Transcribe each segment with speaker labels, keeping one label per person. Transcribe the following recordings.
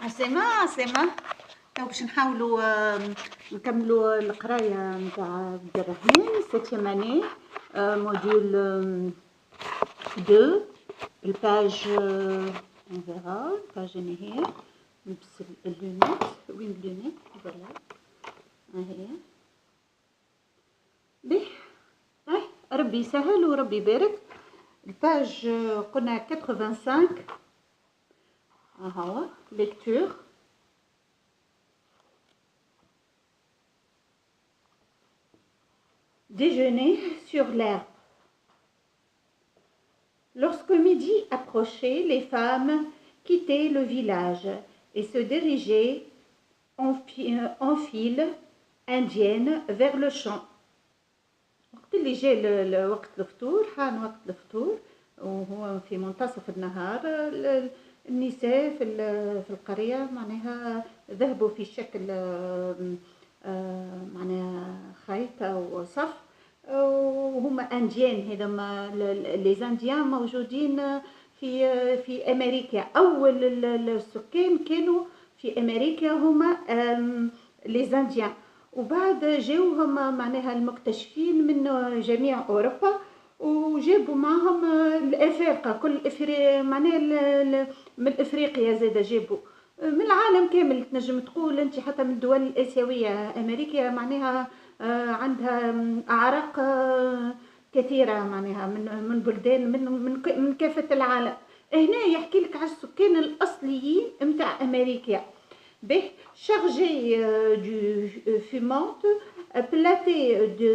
Speaker 1: عسلامة. تو باش نحاولوا نكملوا القرايه نتاع عبد الرحمن 7 اني موديول 2 الباج on verra الباج هي نلبس اللونات. وين اللونات؟ فوالا هي به. ربي يسهل وربي يبارك. الباج قلنا 85 هو lecture. Déjeuner sur l'herbe. Lorsque midi approchait, les femmes quittaient le village et se dirigeaient en file indienne vers le champ. وقت اللي جاء وقت الفطور، حان وقت الفطور وهو في منتصف النهار، النساء في القرية معناها ذهبوا في شكل معناها خيط أو صف، وهم أنديان. هذوما لي زانديان موجودين في أمريكا. أول السكان كانوا في أمريكا هما لي زانديان، وبعد جاوهم معناها المكتشفين من جميع أوروبا وجابوا معهم الأفارقة كل معناها من إفريقيا زاد جابوا من العالم كامل. تنجم تقول أنت حتى من الدول الآسيوية. أمريكا معناها عندها أعراق كثيرة معناها من بلدان من كافة العالم. هنا يحكي لك على السكان الأصليين متاع أمريكا. به chargé du fumante platé de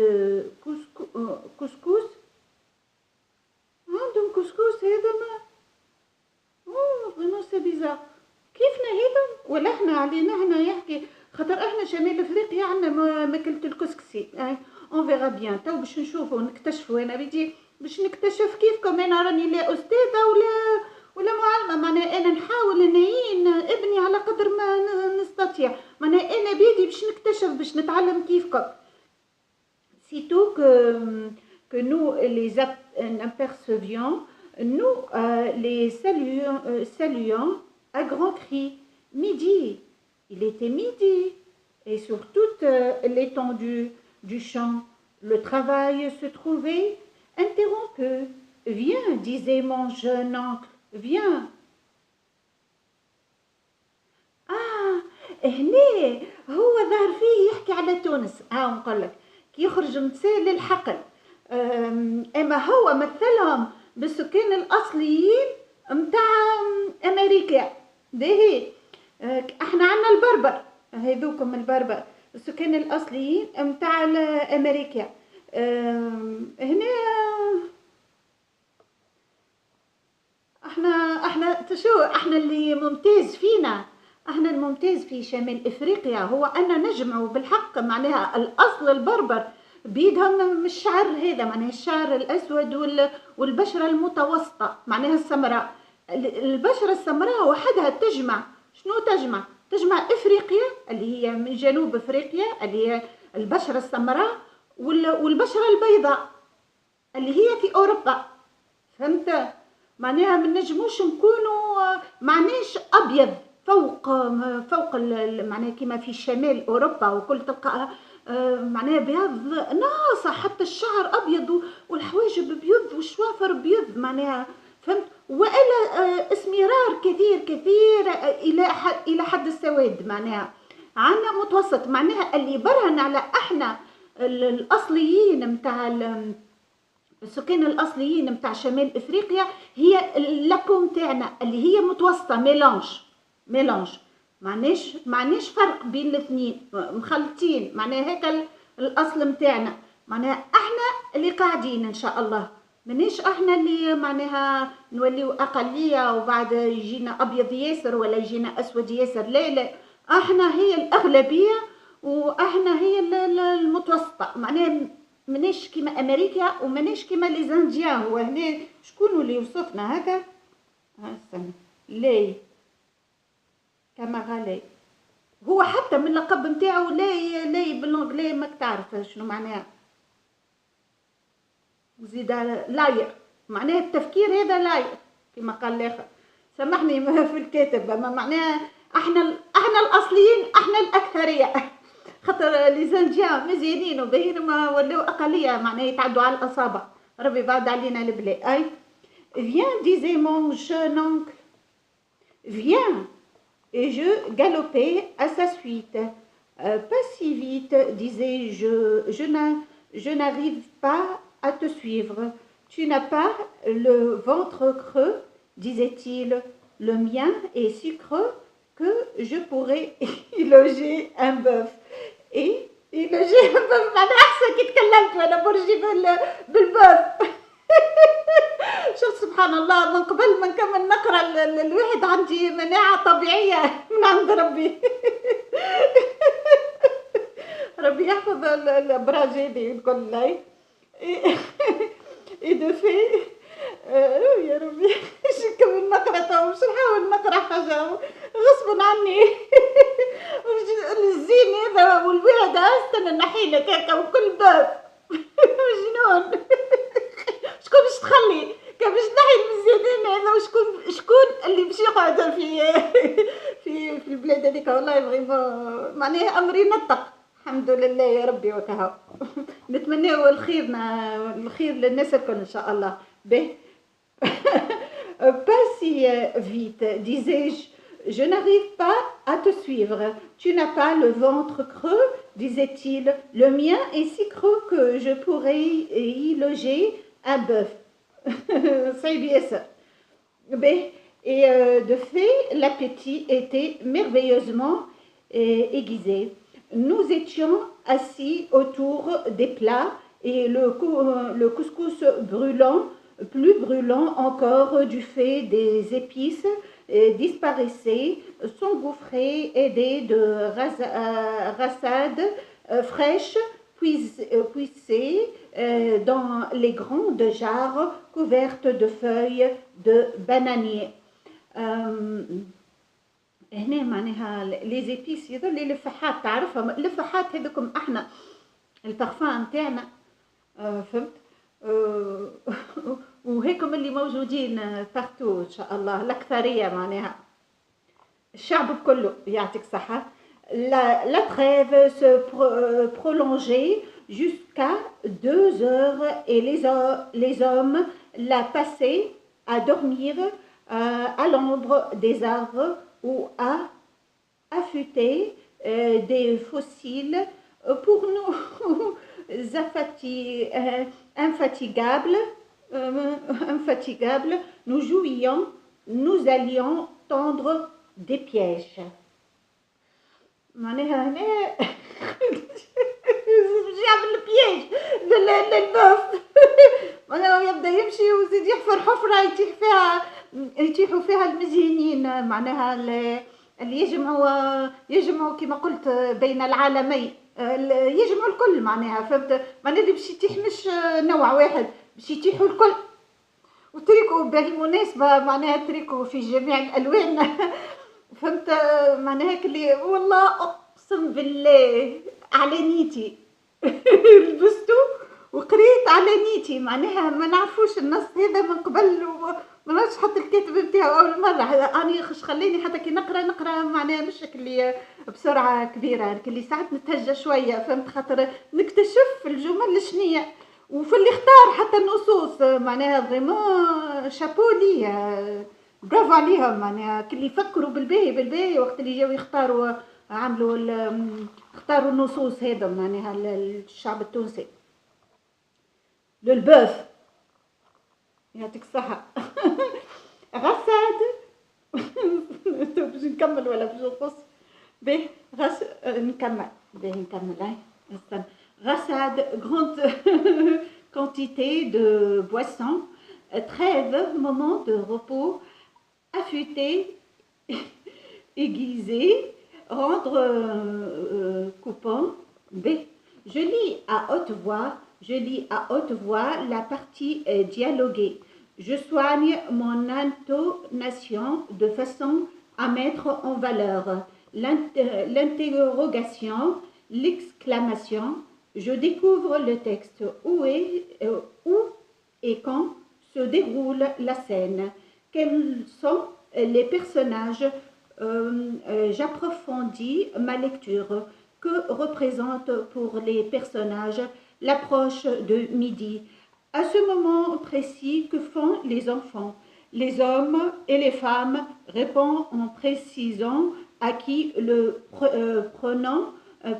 Speaker 1: couscous. عندهم كسكس هذا ما فريمون سي بيزار. كيفنا هذا ولا احنا علينا هنا يحكي خاطر احنا شمال افريقيا عندنا ماكلة الكسكسي. اون فيغا بيان. تو باش نشوفوا نكتشفوا. انا بدي باش نكتشف كيفكم. انا راني لا استاذه ولا معلمه، معناها انا نحاول اني ابني على قدر ما نستطيع. معناها انا بيدي باش نكتشف باش نتعلم كيفكم. سيتو que nous les apercevions, nous les saluons à grands cris. Midi, il était midi, et sur toute l'étendue du champ, le travail se trouvait interrompu. Viens, disait mon jeune oncle, viens. هنا هو ظهر فيه يحكي على تونس. نقول لك كي يخرج مثال للحقل. اما هو مثلهم بالسكان الاصليين متاع امريكا. باهي احنا عندنا البربر، هذوكم البربر السكان الاصليين متاع امريكا. هنا احنا تشو احنا اللي ممتاز فينا. احنا الممتاز في شمال افريقيا هو ان نجمعوا بالحق معناها الاصل البربر بيدهم من الشعر هذا، معناها الشعر الاسود والبشره المتوسطه معناها السمراء. البشره السمراء وحدها تجمع شنو؟ تجمع افريقيا اللي هي من جنوب افريقيا اللي هي البشره السمراء والبشره البيضاء اللي هي في اوروبا. فهمت؟ معناها ما نجموش نكونوا معناش ابيض فوق معناها كيما في شمال اوروبا وكل تلقى معناها بيض ناصع، حتى الشعر ابيض والحواجب بيض والشوافر بيض معناها. فهمت؟ والا اسمرار كثير الى حد السواد. معناها عنا متوسط، معناها اللي برهن على احنا الاصليين متاع السكان الاصليين متاع شمال افريقيا هي اللكم تاعنا اللي هي متوسطه ميلانج. معناش فرق بين الاثنين، مخلطين. معناها هيك الاصل متاعنا. معناها احنا اللي قاعدين ان شاء الله، مانيش احنا اللي معناها نوليو اقليه وبعد يجينا ابيض ياسر ولا يجينا اسود ياسر. لا احنا هي الاغلبيه واحنا هي المتوسطه. معناها مانيش كيما امريكا ومانيش كيما لي زانديان. هو هنا شكون اللي وصفنا هكا؟ استنى لي كما غالي هو حتى من اللقب نتاعو لاي بالانجلي ماك تعرف شنو معناها. زيد لاير معناها التفكير هذا لاير كما قال الاخر. سامحني في الكاتب، اما معناها احنا الاصليين، احنا الاكثريه. خاطر لي زانديان مزيانين وباهيين ما ولاو اقليه، معناها يتعدوا على الاصابع. ربي بعد علينا البلاء. اي viens disait mon jeune oncle, viens. Et je galopais à sa suite. Pas si vite, disais-je, je n'arrive pas à te suivre. Tu n'as pas le ventre creux, disait-il. Le mien est si creux que je pourrais y loger un bœuf. Et y loger un bœuf, معناها أحسن كي تكلمت وأنا برجي بالبœuf. شوف سبحان الله، من قبل ما نكمل نقرا الواحد عندي مناعة طبيعية من عند ربي. ربي يحفظ الأبراجيلي الكل. اي دو في يا ربي اش نكمل نقرا تو، مش نحاول نقرا حاجة غصب عني. الزين هذا والوعد استنى نحيلك هكا وكل باب. مجنون. شكون باش تخلي كان باش نحي المزيانين هذا، وشكون اللي باش يقعد في البلاد هذيك. والله فريمون معناها امري نطق. الحمد لله يا ربي وكهو. نتمناو الخير للناس الكل ان شاء الله. به pas si vite, disais-je, je n'arrive pas à te suivre. Tu n'as pas le ventre creux, disait-il. Le mien est si creux que je pourrais y loger un bœuf. C'est bien ça. Et de fait, l'appétit était merveilleusement aiguisé. Nous étions assis autour des plats et le couscous brûlant, plus brûlant encore du fait des épices, disparaissait, s'engouffrait, aidé de rassades fraîches, puisées dans les grandes jarres couvertes de feuilles de bananier. هنا معناها لي زيبيس يظل الفحات تعرفهم، الفحات هذوكم احنا البارفان نتاعنا. فهمت؟ وهيكم اللي موجودين بارتو ان شاء الله، الاكثريه معناها الشعب كله يعطيك الصحه. La trêve se prolongeait jusqu'à 2 heures et les hommes la passaient à dormir à l'ombre des arbres ou à affûter des fossiles. Pour nous infatigables, nous allions tendre des pièges. معناها هنا يعمل البياج للبوف. معناها يبدا يمشي ويزيد يحفر حفره يتيحوا فيها المزيانين، معناها اللي يجمعوا كما قلت بين العالمين، يجمعوا الكل معناها. فهمت؟ معناها اللي باش يتيح مش نوع واحد، باش يتيحوا الكل. وتريكوا بالمناسبة معناها تريكوا في جميع الألوان. فهمت؟ معناها هيك اللي والله أقسم بالله على نيتي لبستو وقريت على نيتي، معناها ما نعرفوش النص هذا من قبل، ما نعرفش حتى الكاتب نتاعو أول مرة. أنا خليني حتى كي نقرا معناها مش اللي بسرعة كبيرة، اللي ساعات نتهجى شوية. فهمت؟ خاطر نكتشف الجمل شنية وفي اللي اختار حتى النصوص، معناها فريمون شابو ليه، برافو عليهم. معناها كل يفكروا بالباهي وقت اللي جاوا يختاروا، اختاروا النصوص هذا معناها الشعب التونسي. للبوف يعطيك الصحة. غساد. باش نكمل ولا باش نقص؟ نكمل. نكمل. استنى. Rassade, grande quantité de boissons, trêve, moment de repos, affûter, aiguiser, rendre coupant. B. Je lis à haute voix la partie dialoguée. Je soigne mon intonation de façon à mettre en valeur l'interrogation, l'exclamation. Je découvre le texte où et quand se déroule la scène, quels sont les personnages, j'approfondis ma lecture. Que représente pour les personnages l'approche de midi? À ce moment précis, que font les enfants? Les hommes et les femmes répondent en précisant à qui le pronom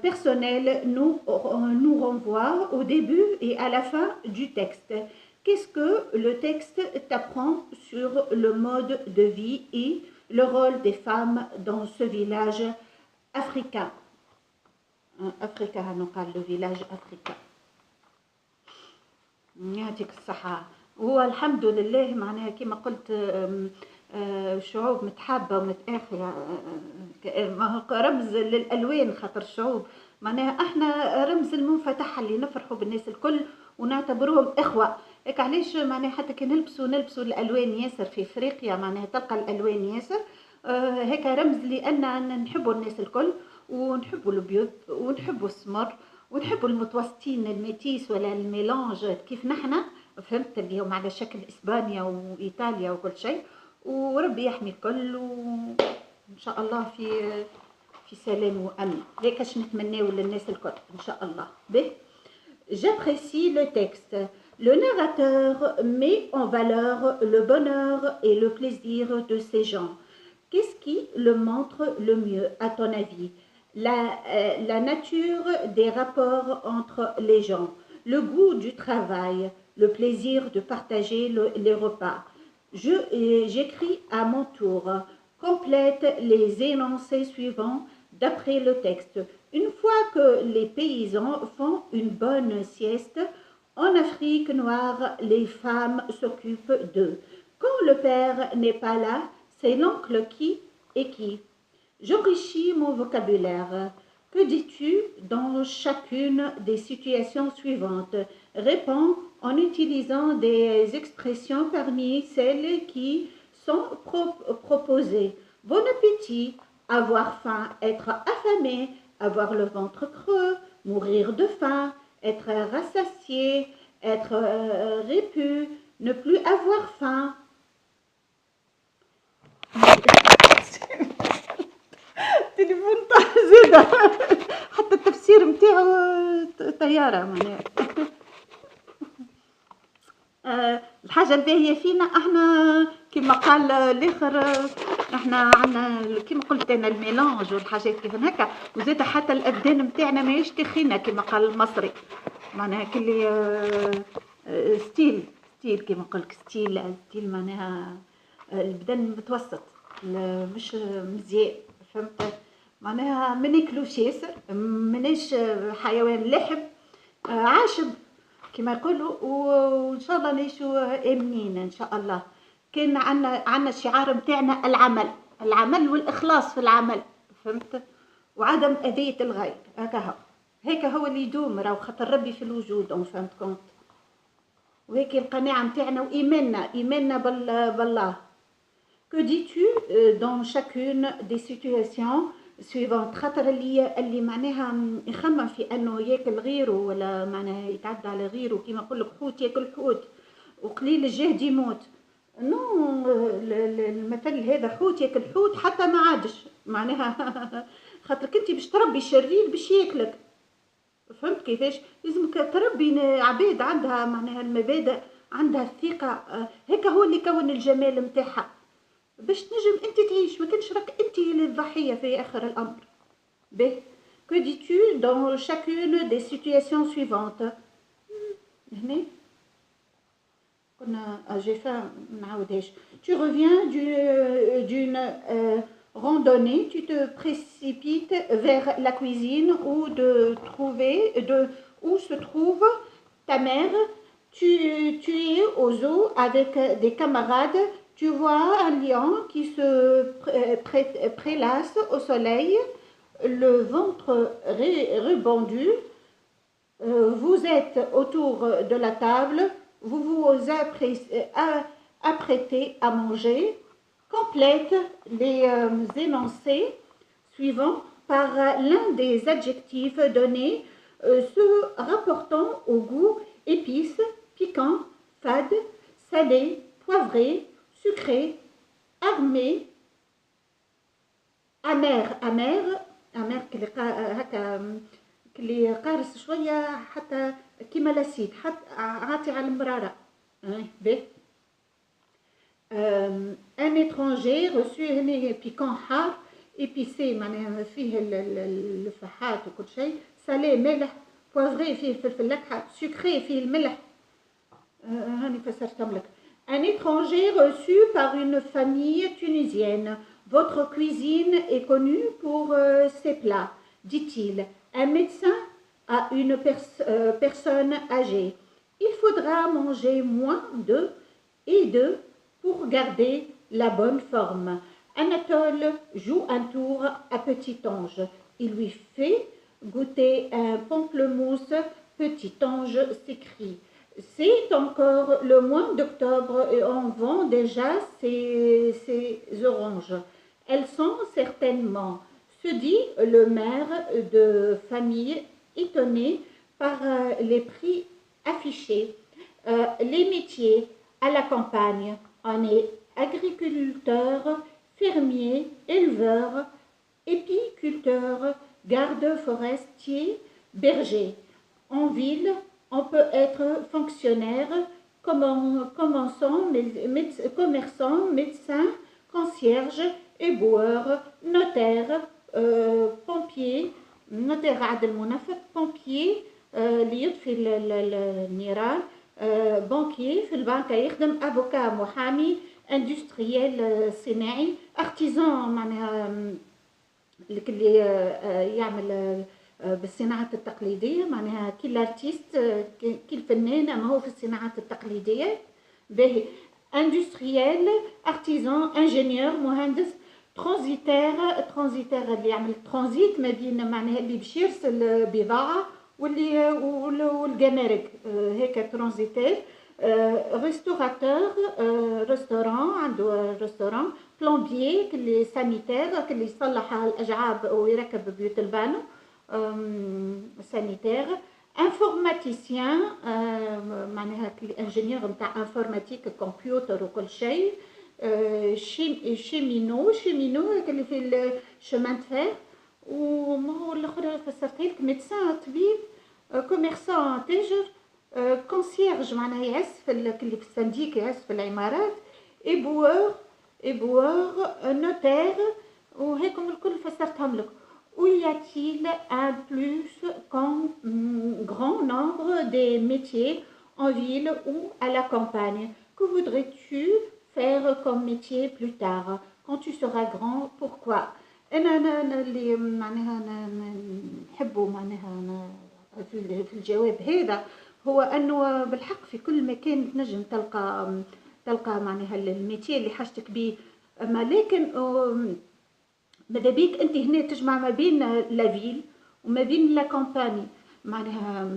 Speaker 1: personnel nous renvoie au début et à la fin du texte. Qu'est-ce que le texte t'apprend sur le mode de vie et le rôle des femmes dans ce village africain? أفريقيا نقال لو فيلاج أفريقيا. يعطيك الصحة. هو الحمد لله معناها كما قلت شعوب متحابة ومتآخية، ما هو رمز للألوان خاطر الشعوب معناها احنا رمز المنفتحة اللي نفرحوا بالناس الكل ونعتبروهم إخوة. هيك علاش معناها حتى كي نلبسوا الألوان ياسر في إفريقيا معناها تلقى الألوان ياسر هيك رمز لأن نحبوا الناس الكل ونحبوا البيض ونحبوا السمر ونحبوا المتوسطين الميتيس ولا الميلانج كيف نحنا فهمت اللي هم على شكل إسبانيا وإيطاليا وكل شيء. وربي يحمي الكل وإن شاء الله في سلام وأمن. هيك اش نتمناو للناس الكل إن شاء الله. به j'apprécie le texte. Le narrateur met en valeur le bonheur et le plaisir de ces gens. Qu'est-ce qui le montre le mieux à ton avis? La nature des rapports entre les gens, le goût du travail, le plaisir de partager les repas. J'écris à mon tour, complète les énoncés suivants d'après le texte. Une fois que les paysans font une bonne sieste, en Afrique noire, les femmes s'occupent d'eux. Quand le père n'est pas là, c'est l'oncle qui et qui. J'enrichis mon vocabulaire. Que dis-tu dans chacune des situations suivantes? Réponds en utilisant des expressions parmi celles qui sont proposées. Bon appétit, avoir faim, être affamé, avoir le ventre creux, mourir de faim, être rassasié, être répu, ne plus avoir faim. التليفون طاح زاده حتى التفسير متاعو طياره معناها. الحاجه الباهيه فينا احنا كما قال الاخر احنا عندنا كما قلت انا الميلانج والحاجات كيف هكا وزاد حتى الابدان نتاعنا ماهيش تخينه كما قال المصري معناها كلي ستيل كما قلت ستيل معناها البدن متوسط مش مزيان فهمت معناها ما ناكلوش ياسر ماناش حيوان لحم عاشب كما يقولوا وان شاء الله نعيشوا امنين ان شاء الله. كان عندنا الشعار نتاعنا العمل والاخلاص في العمل فهمت وعدم اذيه الغير هيك هو اللي يدوم راهو خاطر ربي في الوجود فهمت كونت وهيك القناعه نتاعنا وايماننا بالله. Que dis-tu dans chacune des situations suivantes؟ خاطر اللي معناها يخمم في انه ياكل غيره ولا معناها يتعدى على غيره كيما نقول لك حوت ياكل حوت وقليل الجهد يموت. نو المثل هذا حوت ياكل حوت حتى ما عادش معناها خاطرك انت باش تربي شرير باش ياكلك فهمت كيفاش؟ لازمك تربي عباد عندها معناها المبادئ عندها الثقه هيك هو اللي كون الجمال نتاعها باش تنجم انت تعيش ما كانش راك انت الضحيه في اخر الامر. به que dis-tu dans chacune des situations suivantes؟ هنا كنا جيفا نعاودهاش. Tu reviens d'une randonnée, tu te précipites vers la cuisine où se trouve ta mère. Tu es au zoo avec des camarades. Tu vois un lion qui se prélasse au soleil, le ventre rebondi. Vous êtes autour de la table, vous vous apprêtez à manger. Complète les énoncés suivants par l'un des adjectifs donnés se rapportant au goût: épice, piquant, fade, salé, poivré, sucré, armé, امير كلي هكا كلي قارس شويه حتى كيما لاسيد حتى عاطي على المراره. باهي. ان étranger reçu هنا بيكون حار، ايبيسي معناها فيه الفحات وكل شيء، سالي مالح، بوافغي فيه الفلفل الأكحل، سكري فيه الملح. هاني فسرتهم لك. Un étranger reçu par une famille tunisienne. Votre cuisine est connue pour ses plats, dit-il. Un médecin à une personne âgée. Il faudra manger moins d'œufs et d'œufs pour garder la bonne forme. Anatole joue un tour à Petit Ange. Il lui fait goûter un pamplemousse. Petit Ange s'écrie. C'est encore le mois d'octobre et on vend déjà ces oranges. Elles sont certainement, se dit le mère de famille étonné par les prix affichés. Les métiers à la campagne, on est agriculteur, fermier, éleveur, épiculteur, garde forestier, berger. En ville, on peut être fonctionnaire, commerçant, médecin, concierge, éboueur, notaire, pompier, notaire عاد المنفذ، pompier اللي يطفي النيران، بانكير في البنكة يخدم، افوكا محامي، اندستريال صناعي، ارتيزان معناها اللي يعمل بالصناعات التقليدية، معناها كي الارتيست كي الفنان اما هو في الصناعات التقليدية. باهي. اندستريال، ارتيزان، انجينيور، مهندس، ترانزيتير اللي يعمل ترانزيت ما بين معناها اللي باش يرسل بضاعة والجمارك، هيك ترانزيتير. ريستوراتور، ريستوران عنده ريستوران. بلومبيي اللي سانيتير اللي يصلح الأجعاب ويركب بيوت البانو، سانيتير. انفورماتيسيان معناها انجينيور نتاع انفورماتيك كمبيوتر وكل شيء. شيمينو اللي في الشمان فير. وما هو الاخر فسرتها لك، ميدسان طبيب، كوميرسان تاجر، كونسيرج معناها يعس اللي في السنديك يعس في العمارات، éboueur notaire، وهيكم الكل فسرتهم لك. Où y a-t-il un plus grand nombre des métiers en ville ou à la campagne? Que voudrais-tu faire comme métier plus tard quand tu seras grand? Pourquoi? أنا اللي معناها نحبه معناها في الجواب هذا هو أنه بالحق في كل مكان تنجم تلقى معناها الميتير اللي حاجتك بيه، أما لكن ماذا بيك أنت هنا تجمع ما بين لافيل وما بين لا كامباني، معناها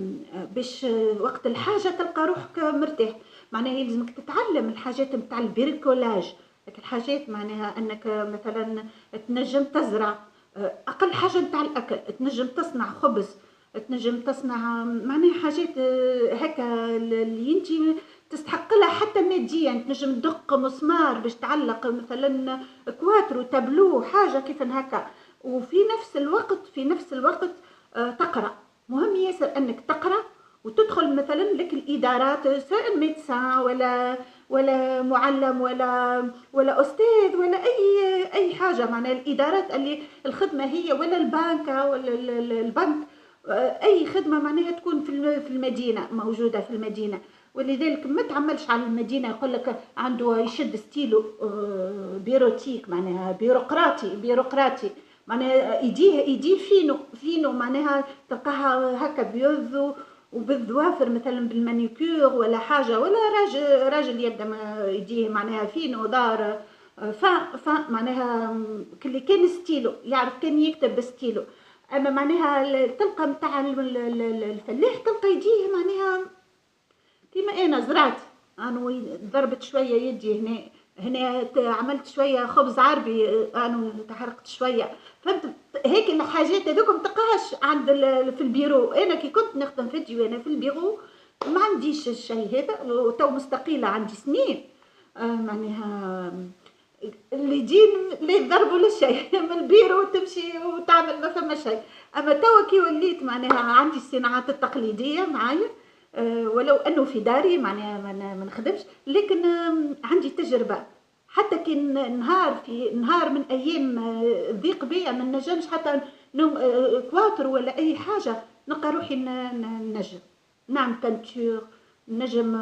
Speaker 1: باش وقت الحاجة تلقى روحك مرتاح. معناها يلزمك تتعلم الحاجات نتاع البريكولاج، الحاجات معناها أنك مثلا تنجم تزرع، أقل حاجة نتاع الأكل، تنجم تصنع خبز، تنجم تصنع معناها حاجات هكا اللي انت تستحق لها حتى ماديا. تنجم تدق مسمار باش تعلق مثلا كواترو تابلو حاجه كيف هكا، وفي نفس الوقت تقرا. مهم ياسر انك تقرا وتدخل مثلا لك الادارات، سواء ميدسان ولا معلم ولا استاذ ولا اي حاجه، معناها الادارات اللي الخدمه هي ولا البنكه ولا البنك، اي خدمه معناها تكون في المدينه، موجوده في المدينه. ولذلك ما تعملش على المدينه يقول لك عنده يشد ستيلو بيروتيك معناها بيروقراطي معناها يديه فينو معناها تلقاها هكا بيض وبالظوافر مثلا بالمانيكير ولا حاجه، ولا راجل يبدا يديه معناها فينو دار معناها اللي كان ستيلو يعرف كان يكتب بستيلو. اما معناها تلقى نتاع الفلاح تلقى يديه معناها كيما انا زرعت، انا ضربت شويه يدي هنا عملت شويه خبز عربي، انا تحرقت شويه، فهمت؟ هيك الحاجات هذوك ما تلقاهاش عند في البيرو. انا كي كنت نخدم فيديو انا في البيرو ما عنديش الشيء هذا، وتو مستقيله عندي سنين، معناها اللي يجي لا يضرب ولا شيء من البيرو وتمشي وتعمل ما فما شيء. اما توا كي وليت معناها عندي الصناعات التقليديه معايا، ولو انه في داري معناها ما نخدمش، لكن عندي تجربه. حتى كي نهار من ايام ضيق بيا ما نجمش حتى نوم كواتر ولا اي حاجه، نلقى روحي نجم نعمل بانتور، نجم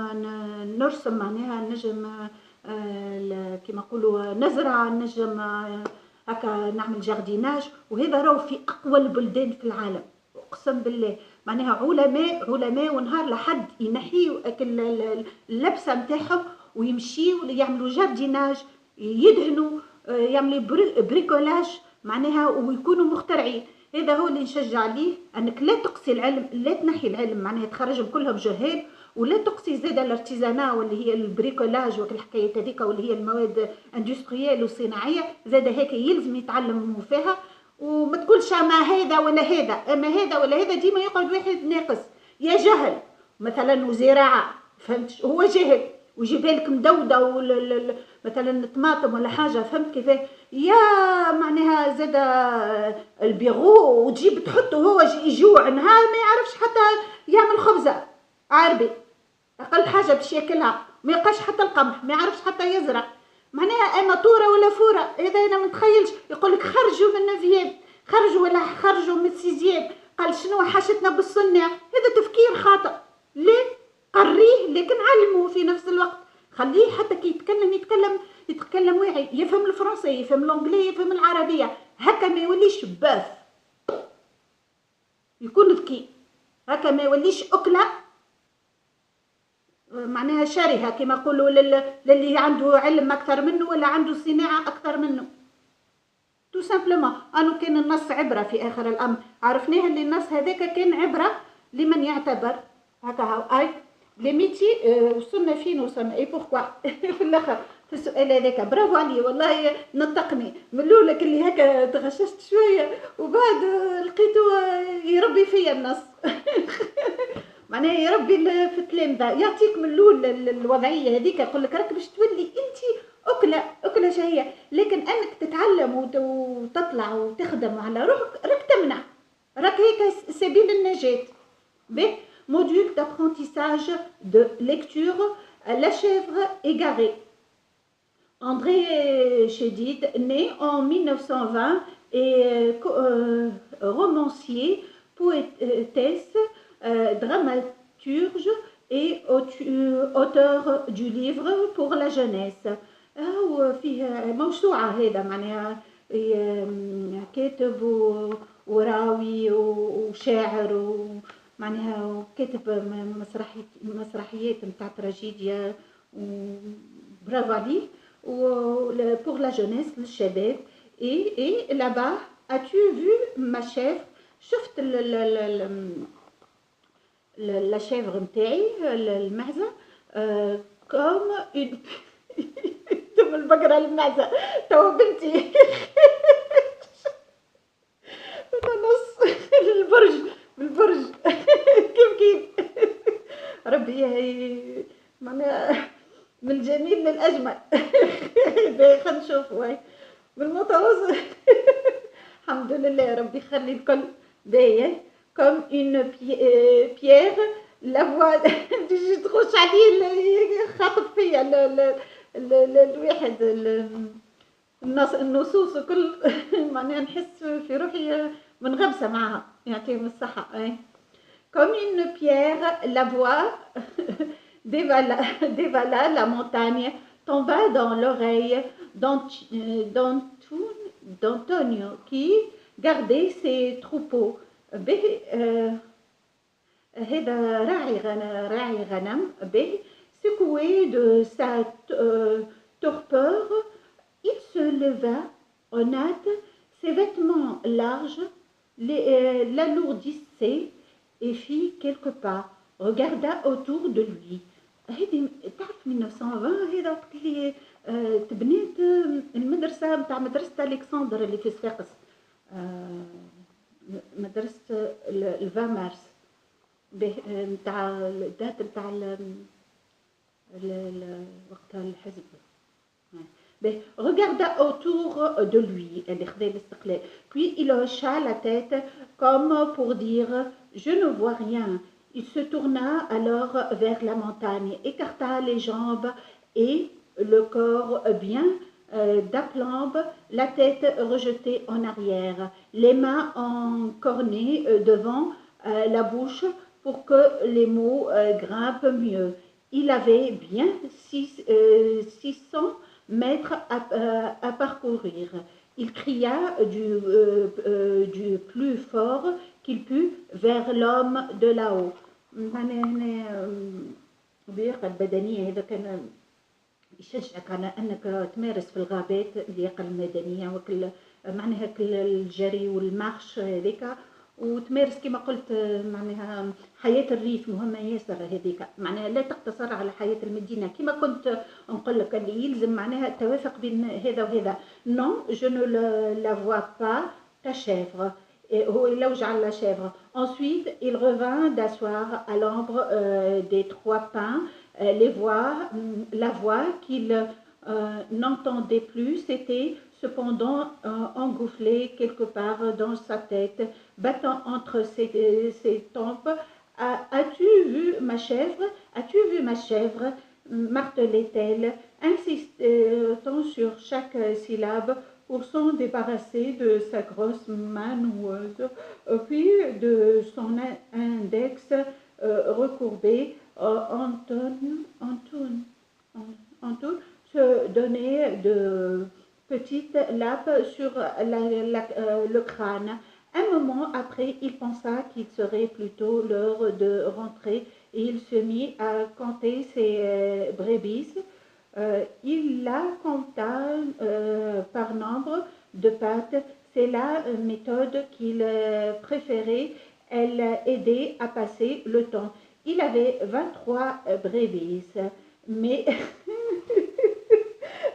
Speaker 1: نرسم معناها، نجم كيما نقولوا نزرع، نجم هكا نعمل جارديناج. وهذا راهو في اقوى البلدان في العالم اقسم بالله، معناها علماء ونهار لحد ينحيوا اللبسه نتاعهم ويمشيوا يعملوا جارديناج، يدهنوا، يعملوا بريكولاج معناها، ويكونوا مخترعين. هذا هو اللي نشجع عليه، انك لا تقصي العلم، لا تنحي العلم معناها تخرجهم كلهم جهال، ولا تقصي زاده الارتيزانا واللي هي البريكولاج والحكايات هذيك واللي هي المواد اندستريال وصناعيه، زاده هيك يلزم يتعلموا فيها. وما تقولش ما هذا ولا هذا، اما هذا ولا هذا ديما يقعد واحد ناقص يا جهل مثلا وزراعه، فهمت؟ هو جاهل ويجيب لك مدوده مثلا طماطم ولا حاجه، فهمت كيف؟ يا معناها زاد البيغو وتجيب تحطه هو يجوع نهار ما يعرفش حتى يعمل خبزه عربي، اقل حاجه باش ياكلها، ما يلقاش حتى القمح، ما يعرفش حتى يزرع معناها اما طوره ولا فوره. هذا انا متخيلش. يقول لك خرجوا من نوفيام، خرجوا ولا خرجوا من سيزيام، قال شنو حاجتنا بالصنع؟ هذا تفكير خاطئ. ليه؟ قريه لكن علمه في نفس الوقت، خليه حتى كي يتكلم واعي، يفهم الفرنسي، يفهم الانجلي، يفهم العربيه، هكا ما يوليش باف، يكون ذكي، هكا ما يوليش اكله معناها شرهه كما يقولوا للي عنده علم اكثر منه ولا عنده صناعه اكثر منه. تو سامبلومون انو كان النص عبره في اخر الامر، عرفناه اللي النص هذاك كان عبره لمن يعتبر. هكا هاو اي لي ميتي وصلنا فين وصلنا اي بوركوا في الاخر في السؤال هذاك. برافو علي والله، نطقني من الاول اللي هكا تغششت شويه وبعد لقيته يربي فيا النص معناها يربي في التلامذه، يعطيك من الاول الوضعيه هذيك، يقول لك راك باش تولي انت اكله شهيه، لكن انك تتعلم وتطلع وتخدم على روحك راك تمنع، راك هيك سبيل النجاه. به module d'apprentissage de lecture La chèvre égarée. André Chédid, né en 1920, est romancier, poétesse, dramaturge et auteur du livre pour la jeunesse. وفيه موسوعة هذا معناها كاتب وراوي وشاعر معناها، وكاتب مسرحيات نتاع تراجيديا، برافو عليه. pour la jeunesse للشباب. et là-bas as-tu vu ma chèvre؟ شفت la chèvre نتاعي المعزة comme une تم البقرة المعزة توا بنتي نص بالبرج كيف ربي هي معناها من الجميل للأجمل خلينا نشوف واي بالمتوسط الحمد لله ربي يخلي الكل باهي. كوم اون بيير لا تجي تخش عليه خاطب فيا الواحد النصوص وكل معناها نحس في روحي منغمسة معها، يعطيهم الصحة. Comme une pierre, la voix dévala la montagne, tomba dans l'oreille d'Antonio qui gardait ses troupeaux. هذا راعي غنم به secoué de sa torpeur, il se leva en hâte, ses vêtements larges l'alourdissaient et fit quelques pas, regarda autour de lui. هذه تعرف 1920 هذا وقت اللي تبنيت المدرسة نتاع مدرسة ألكسندر اللي في صفاقس، مدرسة 20 مارس نتاع الدات نتاع وقتها الحزب. Ben, regarda autour de lui, puis il hocha la tête comme pour dire je ne vois rien. Il se tourna alors vers la montagne, écarta les jambes et le corps bien d'aplomb, la tête rejetée en arrière, les mains encornées devant la bouche pour que les mots grimpent mieux. Il avait bien 600 mètres à parcourir. Il cria du plus fort qu'il put vers l'homme de là-haut. اللياقة البدنية هذا كان يشجعك على أنك تمارس في الغابات اللياقة المدنية وكل معناها كل الجري والمارش هذيك وتمارس كما قلت معناها حياة الريف مهمة ياسر هذيك معناها لا تقتصر على حياة المدينة كما كنت نقول لك اللي يلزم معناها التوافق بين هذا وهذا non je ne la vois pas ta chèvre هو يلوج على la chèvre ensuite il revint d'asseoir à l'ombre des trois pins la voix qu'il n'entendait plus s'était cependant engoufflée quelque part dans sa tête, battant entre ses tempes. As-tu vu ma chèvre? As-tu vu ma chèvre? Martelait-elle, insistant sur chaque syllabe pour s'en débarrasser de sa grosse main noueuse, puis de son index recourbé. Anton se donnait de petites lapes sur le crâne. Un moment après, il pensa qu'il serait plutôt l'heure de rentrer et il se mit à compter ses brebis. Il la compta par nombre de pattes. C'est la méthode qu'il préférait. Elle aidait à passer le temps. Il avait 23 brebis, mais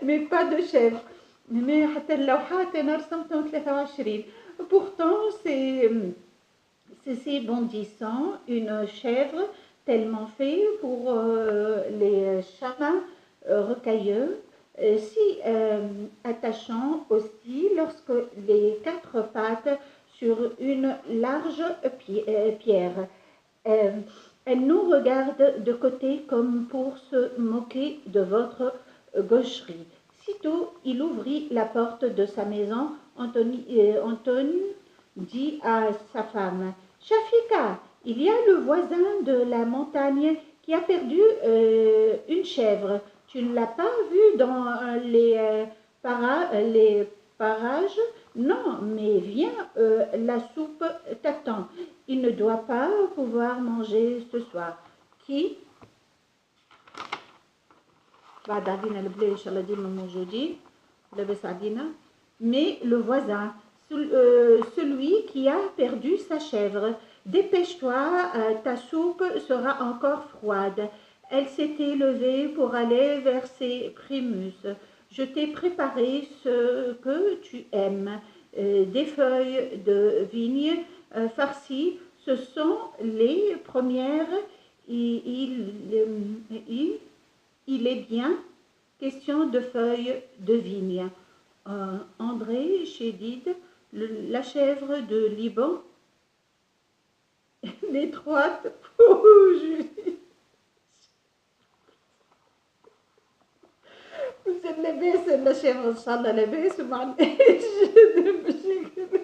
Speaker 1: mais pas de chèvre. Mais حتى اللوحات أنا رسمتهم 23. Pourtant, c'est si bondissant, une chèvre tellement fait pour les chamans rocailleux, si attachant aussi lorsque les quatre pattes sur une large pierre. Elle nous regarde de côté comme pour se moquer de votre gaucherie. Sitôt, il ouvrit la porte de sa maison. Anton dit à sa femme, « Shafika, il y a le voisin de la montagne qui a perdu une chèvre. Tu ne l'as pas vue dans les parages? Non, mais viens, la soupe t'attend. Il ne doit pas pouvoir manger ce soir. » Qui بعد عدينا البلاي إن شاء الله ديما موجودين لاباس علينا mais le voisin celui qui a perdu sa chèvre dépêche-toi ta soupe sera encore froide. Elle s'était levée pour aller vers ses primus. Je t'ai préparé ce que tu aimes, des feuilles de vigne farcies. Ce sont les premières. Il est bien question de feuilles de vigne. André Chédid, la chèvre de Liban, l'étroite pour Julie. Vous êtes لاباس la chèvre إن شاء الله لاباس وما عندناش مشاكل.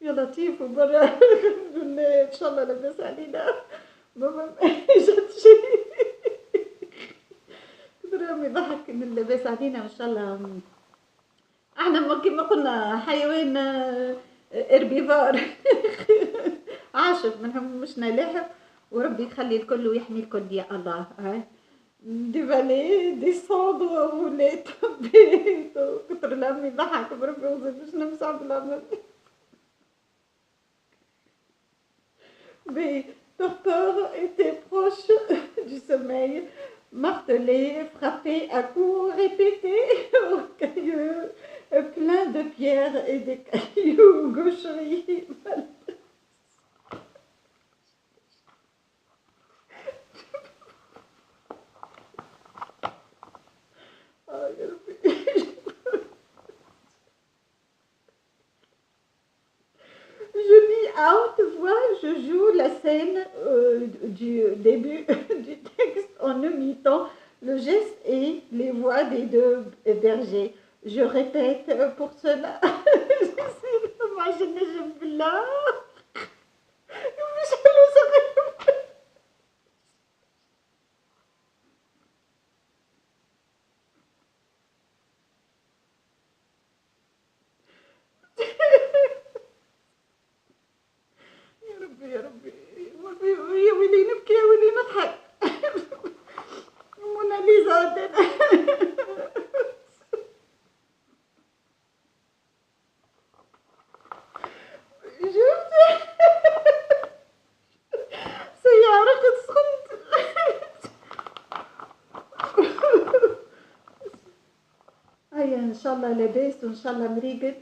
Speaker 1: يا لطيف وبرا الحمد لله ان شاء الله لاباس علينا ماما جات شيء رامي ضحك ان لاباس علينا ان شاء الله. احنا كما قلنا حيوان اربيفار عاشق منهم مش نلاحق وربي يخلي الكل ويحمي الكل يا الله. ديفالي ديسوندر ولا توبي كتر لامي ضحك بربي وزيد شنو مصعب الامر. Mais Torpor était proche du sommeil, martelé, frappé à coups répétés au caillou plein de pierres et des cailloux gaucheries. début du texte en imitant le geste et les voix des deux bergers. Je répète pour cela. معجنة بالله مش حلو صغير. يا ربي يا ربي يا ويلي نبكي يا ويلي نضحك. موناليزا شفت سيارة سخنت. هيا ان شاء الله لاباس وان شاء الله مريقل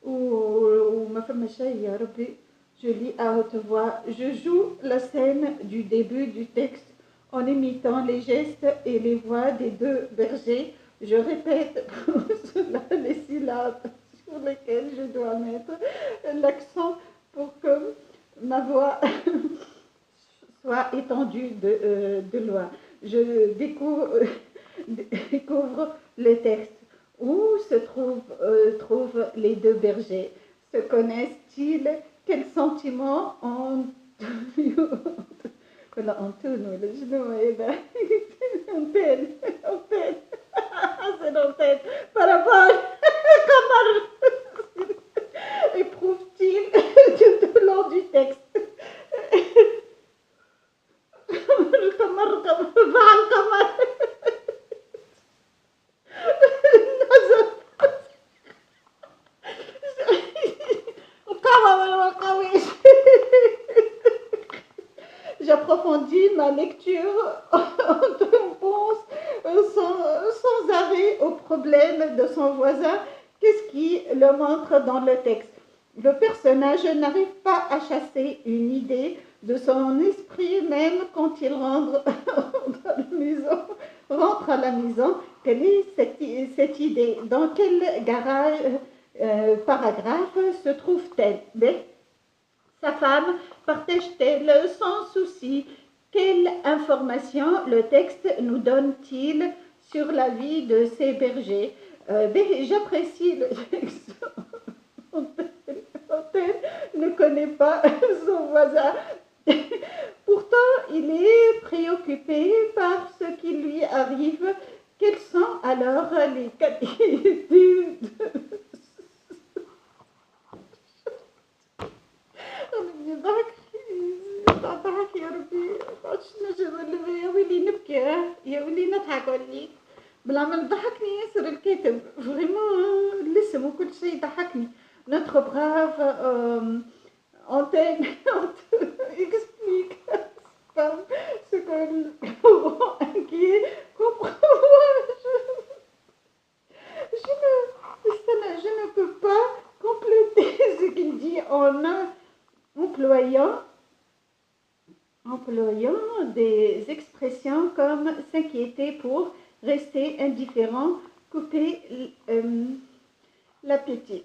Speaker 1: وما فما شيء يا ربي. Je lis à haute voix. Je joue la scène du début du texte en imitant les gestes et les voix des deux bergers. Je répète pour cela les syllabes sur lesquelles je dois mettre l'accent pour que ma voix soit étendue de loin. Je découvre le texte. Où se trouvent les deux bergers? Se connaissent-ils? Quels sentiments Antonio ولا شنو هذا؟ أنتين c'est l'antenne parabole قمر. Éprouve-t-il tout au long du texte? القمر مع القمر J'approfondis ma lecture on pense sans arrêt au problème de son voisin. Qu'est-ce qui le montre dans le texte? Le personnage n'arrive pas à chasser une idée de son esprit même quand il rentre à la maison. Quelle est cette idée? Dans quel paragraphe se trouve-t-elle? Sa femme partage-t-elle sans souci? Quelle information le texte nous donne-t-il sur la vie de ces bergers? J'apprécie le texte. Antel ne connaît pas son voisin. Pourtant, il est préoccupé par ce qui lui arrive. Quelles sont alors les qualités ضحك يا ربي معرفتش نجم يا ويلي نبكي يا ويلي نضحك ولي بالعمل ضحكني ياسر الكاتب فريمون الاسم وكل شيء ضحكني. Notre brave antenne explique ce que le rend inquiet. Comprends-moi, je ne peux pas compléter ce qu'il dit en employant des expressions comme s'inquiéter pour rester indifférent, couper l'appétit.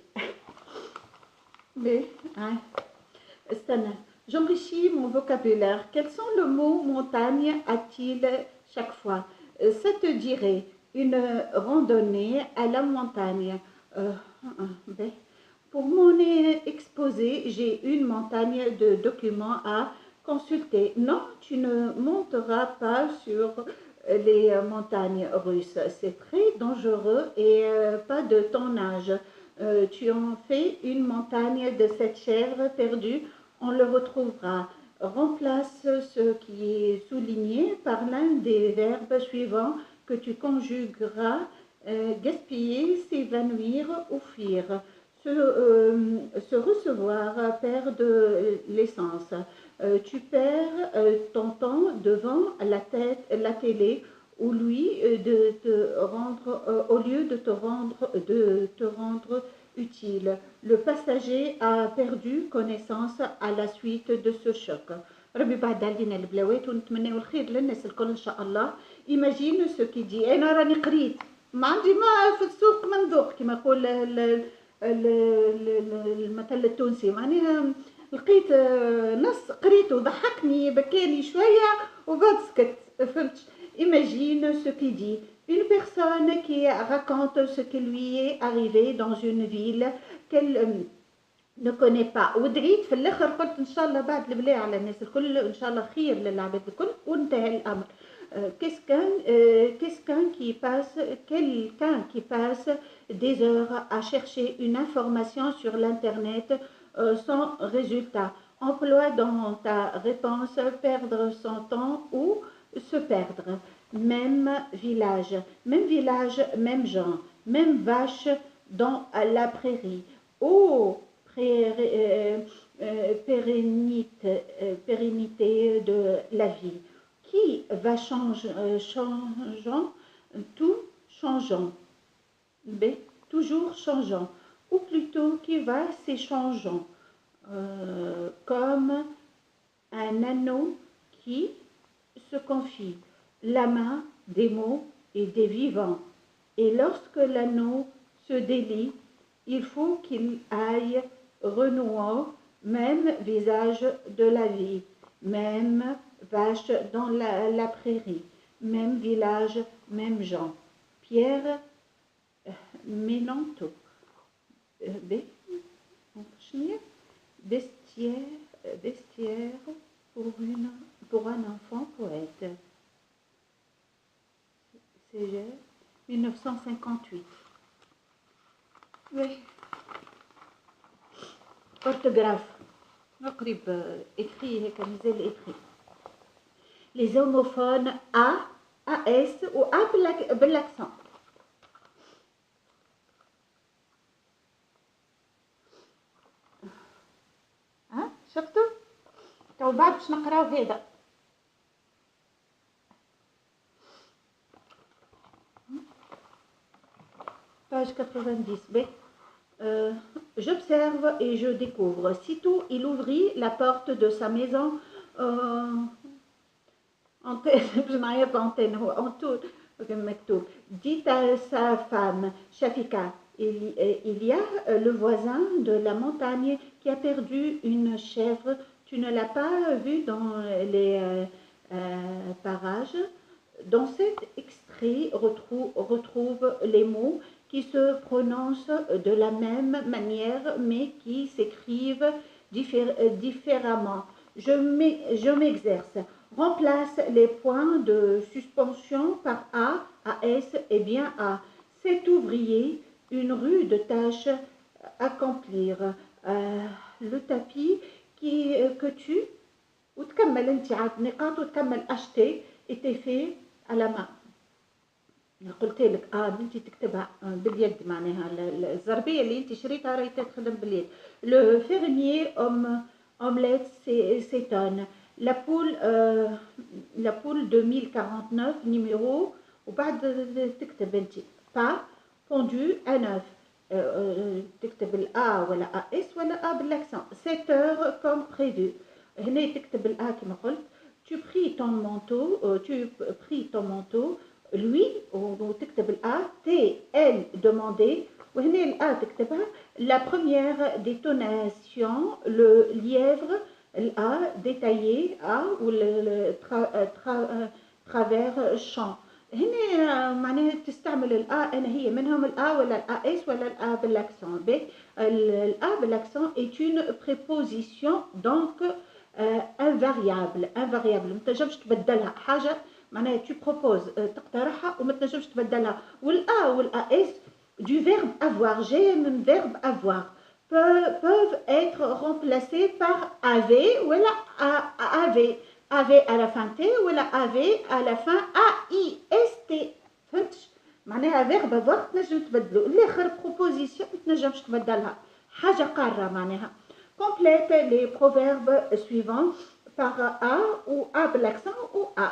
Speaker 1: Mais, j'enrichis mon vocabulaire. Quels sont le mot montagne a-t-il chaque fois? Ça te dirait une randonnée à la montagne. Pour mon exposé, j'ai une montagne de documents à consulter. Non, tu ne monteras pas sur les montagnes russes. C'est très dangereux et pas de ton âge. Tu en fais une montagne de cette chèvre perdue, on le retrouvera. Remplace ce qui est souligné par l'un des verbes suivants que tu conjugueras: gaspiller, s'évanouir ou fuir. Se recevoir perd de l'essence. Tu perds ton temps devant la télé au lieu de te rendre utile. Le passager a perdu connaissance à la suite de ce choc. ربي بعد علينا البلاوات ونتمناو الخير للناس الكل ان شاء الله. Imagine ce qui dit. انا راني قريت ما عندي ما في السوق منذوق كما يقول المثل التونسي. معناها لقيت نص قريته ضحكني بكاني شويه وبعد سكت فهمت. Imagine ce qu'il dit. Une personne qui raconte ce qui lui est arrivé dans une ville qu'elle ne connaît pas ودعيت في الاخر قلت ان شاء الله بعد البلاء على الناس الكل ان شاء الله خير للعباد الكل وانتهى الامر. Quelqu'un qui passe des heures à chercher une information sur l'internet sans résultat. Emploie dans ta réponse perdre son temps ou se perdre. Même village, même gens, même vache dans la prairie. Oh, pérennité de la vie, qui va changeant, tout changeant, B, toujours changeant, ou plutôt qui va s'échangeant, comme un anneau qui se confie, la main des mots et des vivants. Et lorsque l'anneau se délie, il faut qu'il aille renouant, même visage de la vie, même vache dans la prairie, même village, même gens. Pierre Mélanto. Bestiaire pour un enfant poète. C'est 1958. Oui. Orthographe. نقرب écrit هيك مازال écrit. Les homophones A, AS ou A بالاكسون. ها شفتوا؟ تو بعد باش نقراو هذا. Page 90. B. J'observe et je découvre. Sitôt, il ouvrit la porte de sa maison dit à sa femme, Shafika, il y a le voisin de la montagne qui a perdu une chèvre. Tu ne l'as pas vue dans les parages. Dans cet extrait, retrouve les mots qui se prononcent de la même manière mais qui s'écrivent différemment. Je m'exerce. Remplace les points de suspension par A, AS et bien A. Cet ouvrier, une rude tâche à accomplir. Le tapis que tu وتكمل انت عاد نقاط وتكمل acheter était fait à la main. قلت لك انت تكتبها باليد معناها الزربيه اللي انت شريتها راهي تخدم باليد. Le fermier omelette s'étonne. La poule de 1049 numéro وبعد تكتب انت pas pondu à neuf. تكتب الA ولا AS ولا A بالاكسون. 7 heures comme prévu. هنا تكتب الA كما قلت. Tu pris ton manteau. Lui وتكتب الA. Elle demandé. وهنا الA تكتبها. La première détonation, le lièvre, الA détaillé, A ou le travers champ. هنا معناها تستعمل الA أنا هي منهم الA ولا الAS ولا الA بالاكسون. الA بالاكسون est une préposition donc invariable. ما تنجمش تبدلها حاجة معناها tu proposes تقترحها وما تنجمش تبدلها. والA والAS du verbe avoir, j'ai من verbe avoir, peuvent être remplacés par avait ou avait. avait à la fin T ou avait à la fin AIST. فهمتش؟ معناها verbe avoir تنجم تبدلو. الآخر proposition ما تنجمش تبدلها. حاجة قارة معناها. Complète les proverbes suivants par A ou A بالاكسون ou A.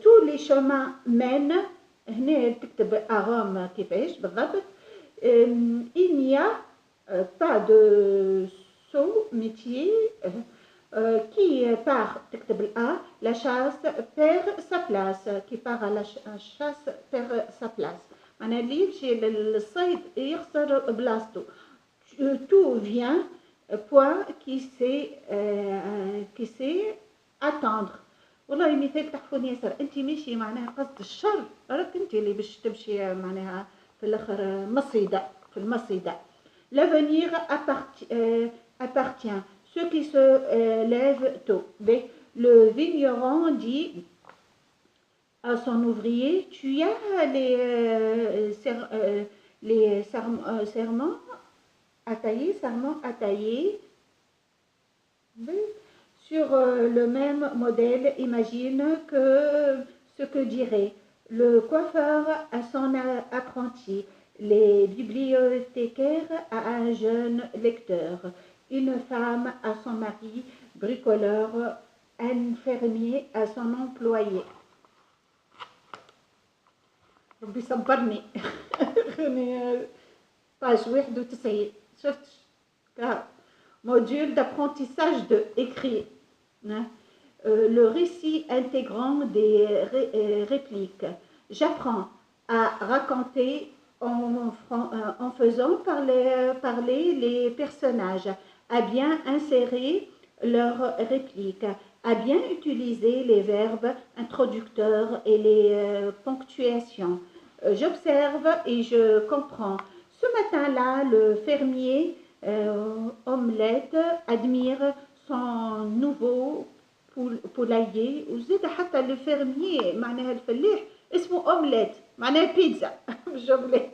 Speaker 1: Tous les chemins mènent. هنا تكتب à Rome كيفاش بالضبط. Il n'y a pas de sot métier qui part تكتب الA. La chasse perd sa place. qui part à la chasse perd sa place. معناها اللي يمشي للصيد يخسر بلاصتو. Tout vient point qui sait attendre. والله مثال تحفون ياسر، انت ماشي معناها قصد الشر، راك انت اللي باش تمشي معناها في الاخر مصيده في المصيده. L'avenir appartient ceux qui se lèvent tôt. Le vigneron dit à son ouvrier, tu as les serments à tailler. Sur le même modèle, imagine que ce que dirait le coiffeur à son apprenti, les bibliothécaires à un jeune lecteur, une femme à son mari, bricoleur, un fermier à son employé. ربي صبرني. page 91 شفت module d'apprentissage de écrit. Le récit intégrant des répliques. J'apprends à raconter en faisant parler les personnages, à bien insérer leurs répliques, à bien utiliser les verbes introducteurs et les ponctuations. J'observe et je comprends. Ce matin-là, le fermier Omelette admire son nouveau poulailler. وزيد حتى الفيرميي معناها الفلاح اسمه اومليت معناها بيتزا مش اومليت،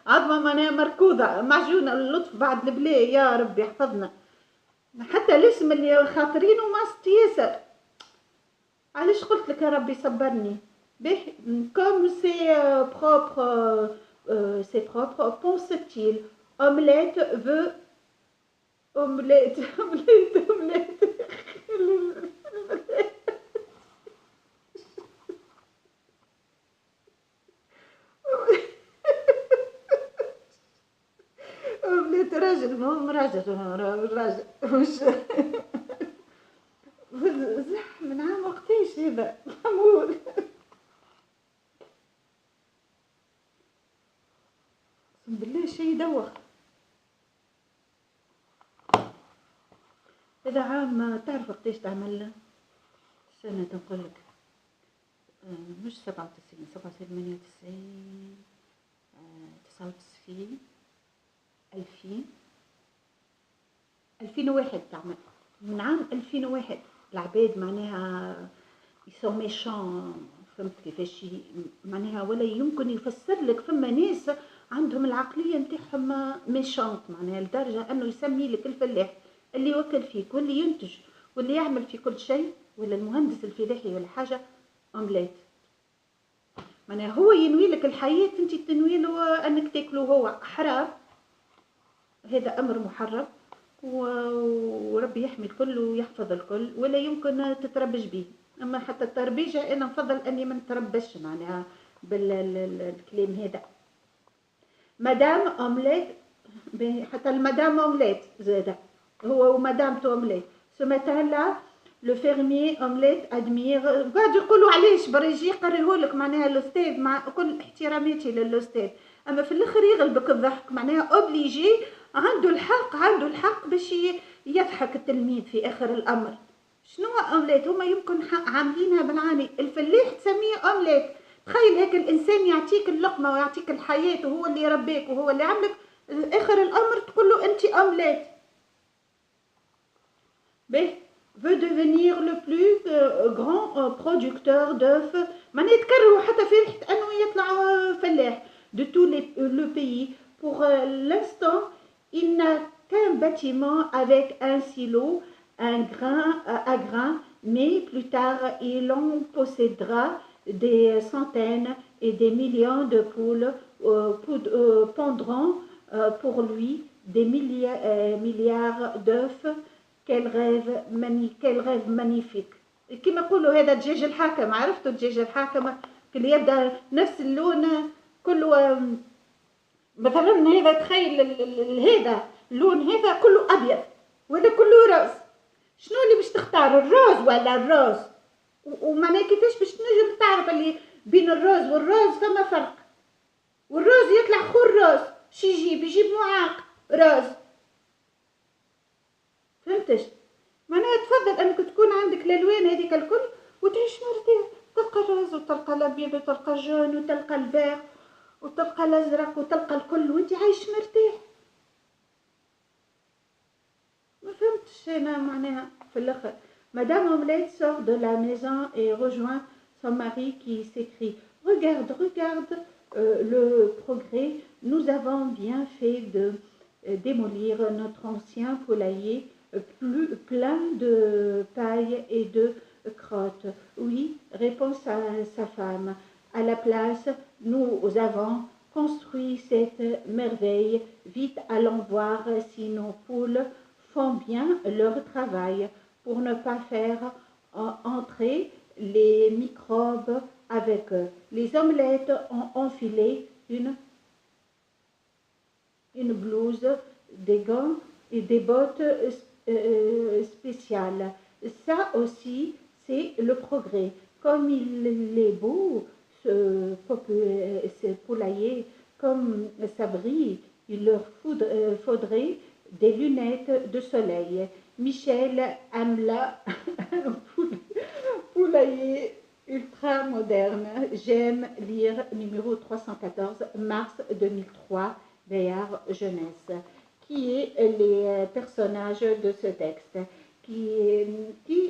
Speaker 1: عظمه معناها مركوضه معجونه اللطف بعد البلاء يا ربي يحفظنا. حتى الاسم اللي خاطرينه ماست ياسر. علاش قلت لك يا ربي صبرني به كوم سي propre pense-t-il. Omelette veut omelette. omelette راجل مهم راجل مش زح من عام وقتاش هذا محمود. اقسم بالله شي يدوخ. هذا عام تعرف وقتاش تعمل سنة نقولك مش 97 98 99 2000 2001 تعمل من عام 2001. العباد معناها يسو ميشون فهمت كيفاش معناها ولا يمكن يفسر لك. فما ناس عندهم العقلية نتاعهم ميشونت معناها لدرجة انه يسمي لك الفلاح اللي يوكل فيك واللي ينتج واللي يعمل في كل شيء ولا المهندس الفلاحي ولا حاجة اومليت. معناها هو ينوي لك الحياة انت تنوي له انك تاكله هو حرام. هذا امر محرم وربي يحمي الكل ويحفظ الكل ولا يمكن تتربج به. اما حتى التربيجة انا نفضل اني ما نتربش معناها بالكلام هذا. مدام اومليت حتى المدام اومليت زاده هو ومدام اومليت. Ce matin-là, le fermier Omelette admire. قاعد يقولوا علاش برا يجي يقريهولك معناها الاستاذ مع كل احتراماتي للاستاذ، اما في الاخر يغلبك الضحك معناها اوبليجي عنده الحق باش يضحك التلميذ في اخر الامر. شنو اومليت؟ هما يمكن عاملينها بالعاني. الفلاح تسميه اومليت. تخيل هيك الانسان يعطيك اللقمه ويعطيك الحياه وهو اللي يربيك وهو اللي عملك، اخر الامر تقول له انت اومليت. veut devenir le plus grand producteur d'œufs. معناها يتكرهوا حتى في ريحة انه يطلع فلاح. de tout le pays. Pour l'instant, il n'a qu'un bâtiment avec un silo, un grain à grain, mais plus tard il en possédera des centaines et des millions de poules pondront pour lui des milliards d'œufs. Quel rêve magnifique. كما يقولوا هذا الدجاج الحاكم. عرفتوا الدجاج الحاكم اللي يبدا نفس اللون كله مثلا هذا تخيل هذا اللون هذا كله ابيض ولا كله روز. شنو اللي باش تختار الروز ولا الروز؟ ومعناها كيفاش باش تنجم تعرف اللي بين الروز والروز فما فرق؟ والروز يطلع خور روز شي يجيب معاق روز. فهمتش؟ معناها تفضل انك تكون عندك الالوان هذيك الكل وتعيش مرتاح، تلقى الروز وتلقى الأبيض وتلقى الجون وتلقى الفيغ وتلقى الأزرق وتلقى الكل وأنت عايش مرتاح. ما فهمتش أنا معناها في الآخر. Madame Omelette sort de la maison et rejoint son mari qui s'écrie: Regarde, regarde le progrès, nous avons bien fait de démolir notre ancien poulailler plein de paille et de crottes. Oui, répond sa femme. À la place, nous avons construit cette merveille. Vite, allons voir si nos poules font bien leur travail pour ne pas faire entrer les microbes avec eux. Les omelettes ont enfilé une blouse, des gants et des bottes spéciales. Ça aussi, c'est le progrès. Comme il est beau, ce poulailler, comme ça brille, il leur faudrait des lunettes de soleil. Michel Amla, poulailler ultra moderne. J'aime lire numéro 314, mars 2003, Bayard Jeunesse. Qui est les personnages de ce texte? Qui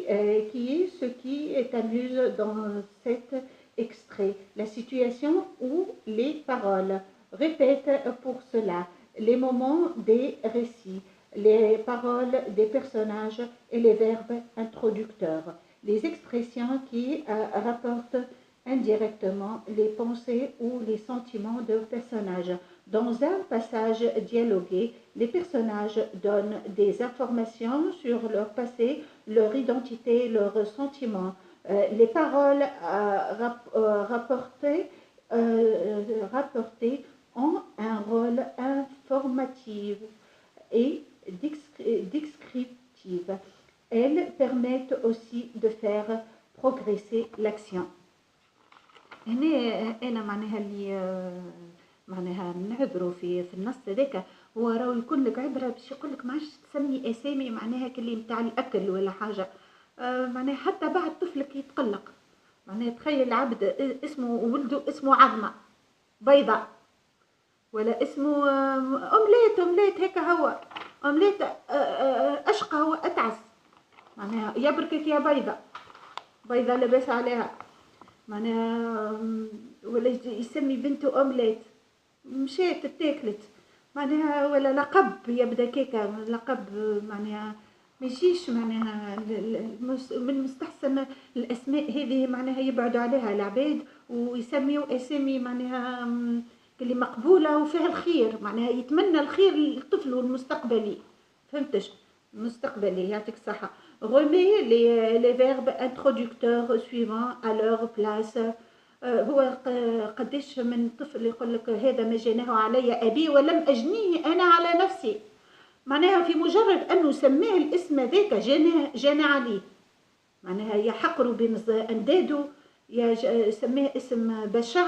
Speaker 1: est ce qui t'amuse dans cet extrait? La situation ou les paroles? Répète pour cela les moments des récits, les paroles des personnages et les verbes introducteurs, les expressions qui rapportent indirectement les pensées ou les sentiments de personnages. Dans un passage dialogué, les personnages donnent des informations sur leur passé, leur identité, leurs sentiments. Les paroles rapportées ont un rôle informatif et descriptif. Elles permettent aussi de faire progresser l'action. هنا أنا معناها اللي معناها نعذروا في النص هذاك، هو راهو يكون لك عبرة باش يقول لك ما عادش تسمي أسامي معناها كلي نتاع الأكل ولا حاجة، معناها حتى بعد طفلك يتقلق. معناها تخيل عبد اسمه ولده اسمه عظمة بيضاء، ولا اسمه أومليت هيك هو أومليت أشقى هو أتعس، معناها يبركك يا بيضة لباس عليها، معناها ولا يسمي بنته أومليت مشيت اتاكلت، معناها ولا لقب يبدا كيكا لقب، معناها ما يجيش معناها من المستحسن الأسماء هذه معناها يبعدوا عليها العباد ويسميوا أسامي معناها اللي مقبولة وفيها الخير، معناها يتمنى الخير للطفل والمستقبلي، فهمتش؟ مستقبلي يعطيك الصحة. Remets les verbes introducteurs suivants à leur place. هو قديش من طفل يقول لك هذا ما جناه علي أبي ولم أجنيه أنا على نفسي، معناها في مجرد أنه سماه الاسم ذاك جنى عليه، معناها يحقروا بين أنداده، سماه اسم بشع،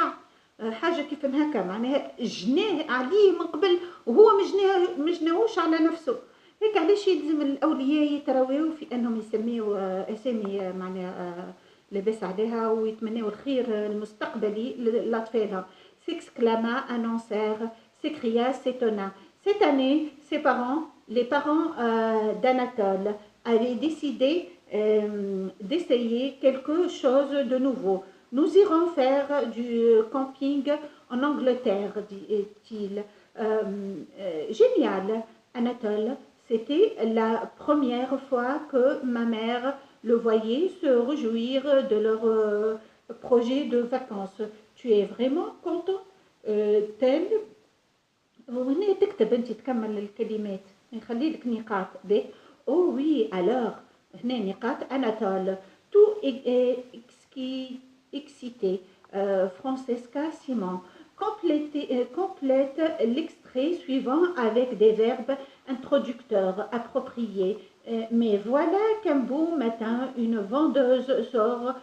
Speaker 1: حاجة كيف هكا، معناها جناه عليه من قبل وهو مجناهوش على نفسه. هيك علاش يلزم الأولياء يتراويوا في أنهم يسميوا أسامي معناها لاباس عليها ويتمنوا الخير المستقبلي لأطفالهم. S'exclama un anceur, s'écria, s'étonna. Cette année, les parents d'Anatole avaient décidé d'essayer quelque chose de nouveau. Nous irons faire du camping en Angleterre, dit-il. Génial, Anatole. C'était la première fois que ma mère le voyait se réjouir de leur projet de vacances. Tu es vraiment content? tel وهنا تكتب انت تكمل الكلمات نخلي لك نقاط به. Oh oui, alors هنا نقاط. Anatole tout excité. Francesca Simon complète l'extrait suivant avec des verbes introducteurs appropriés. Mais voilà qu'un beau matin, une vendeuse sort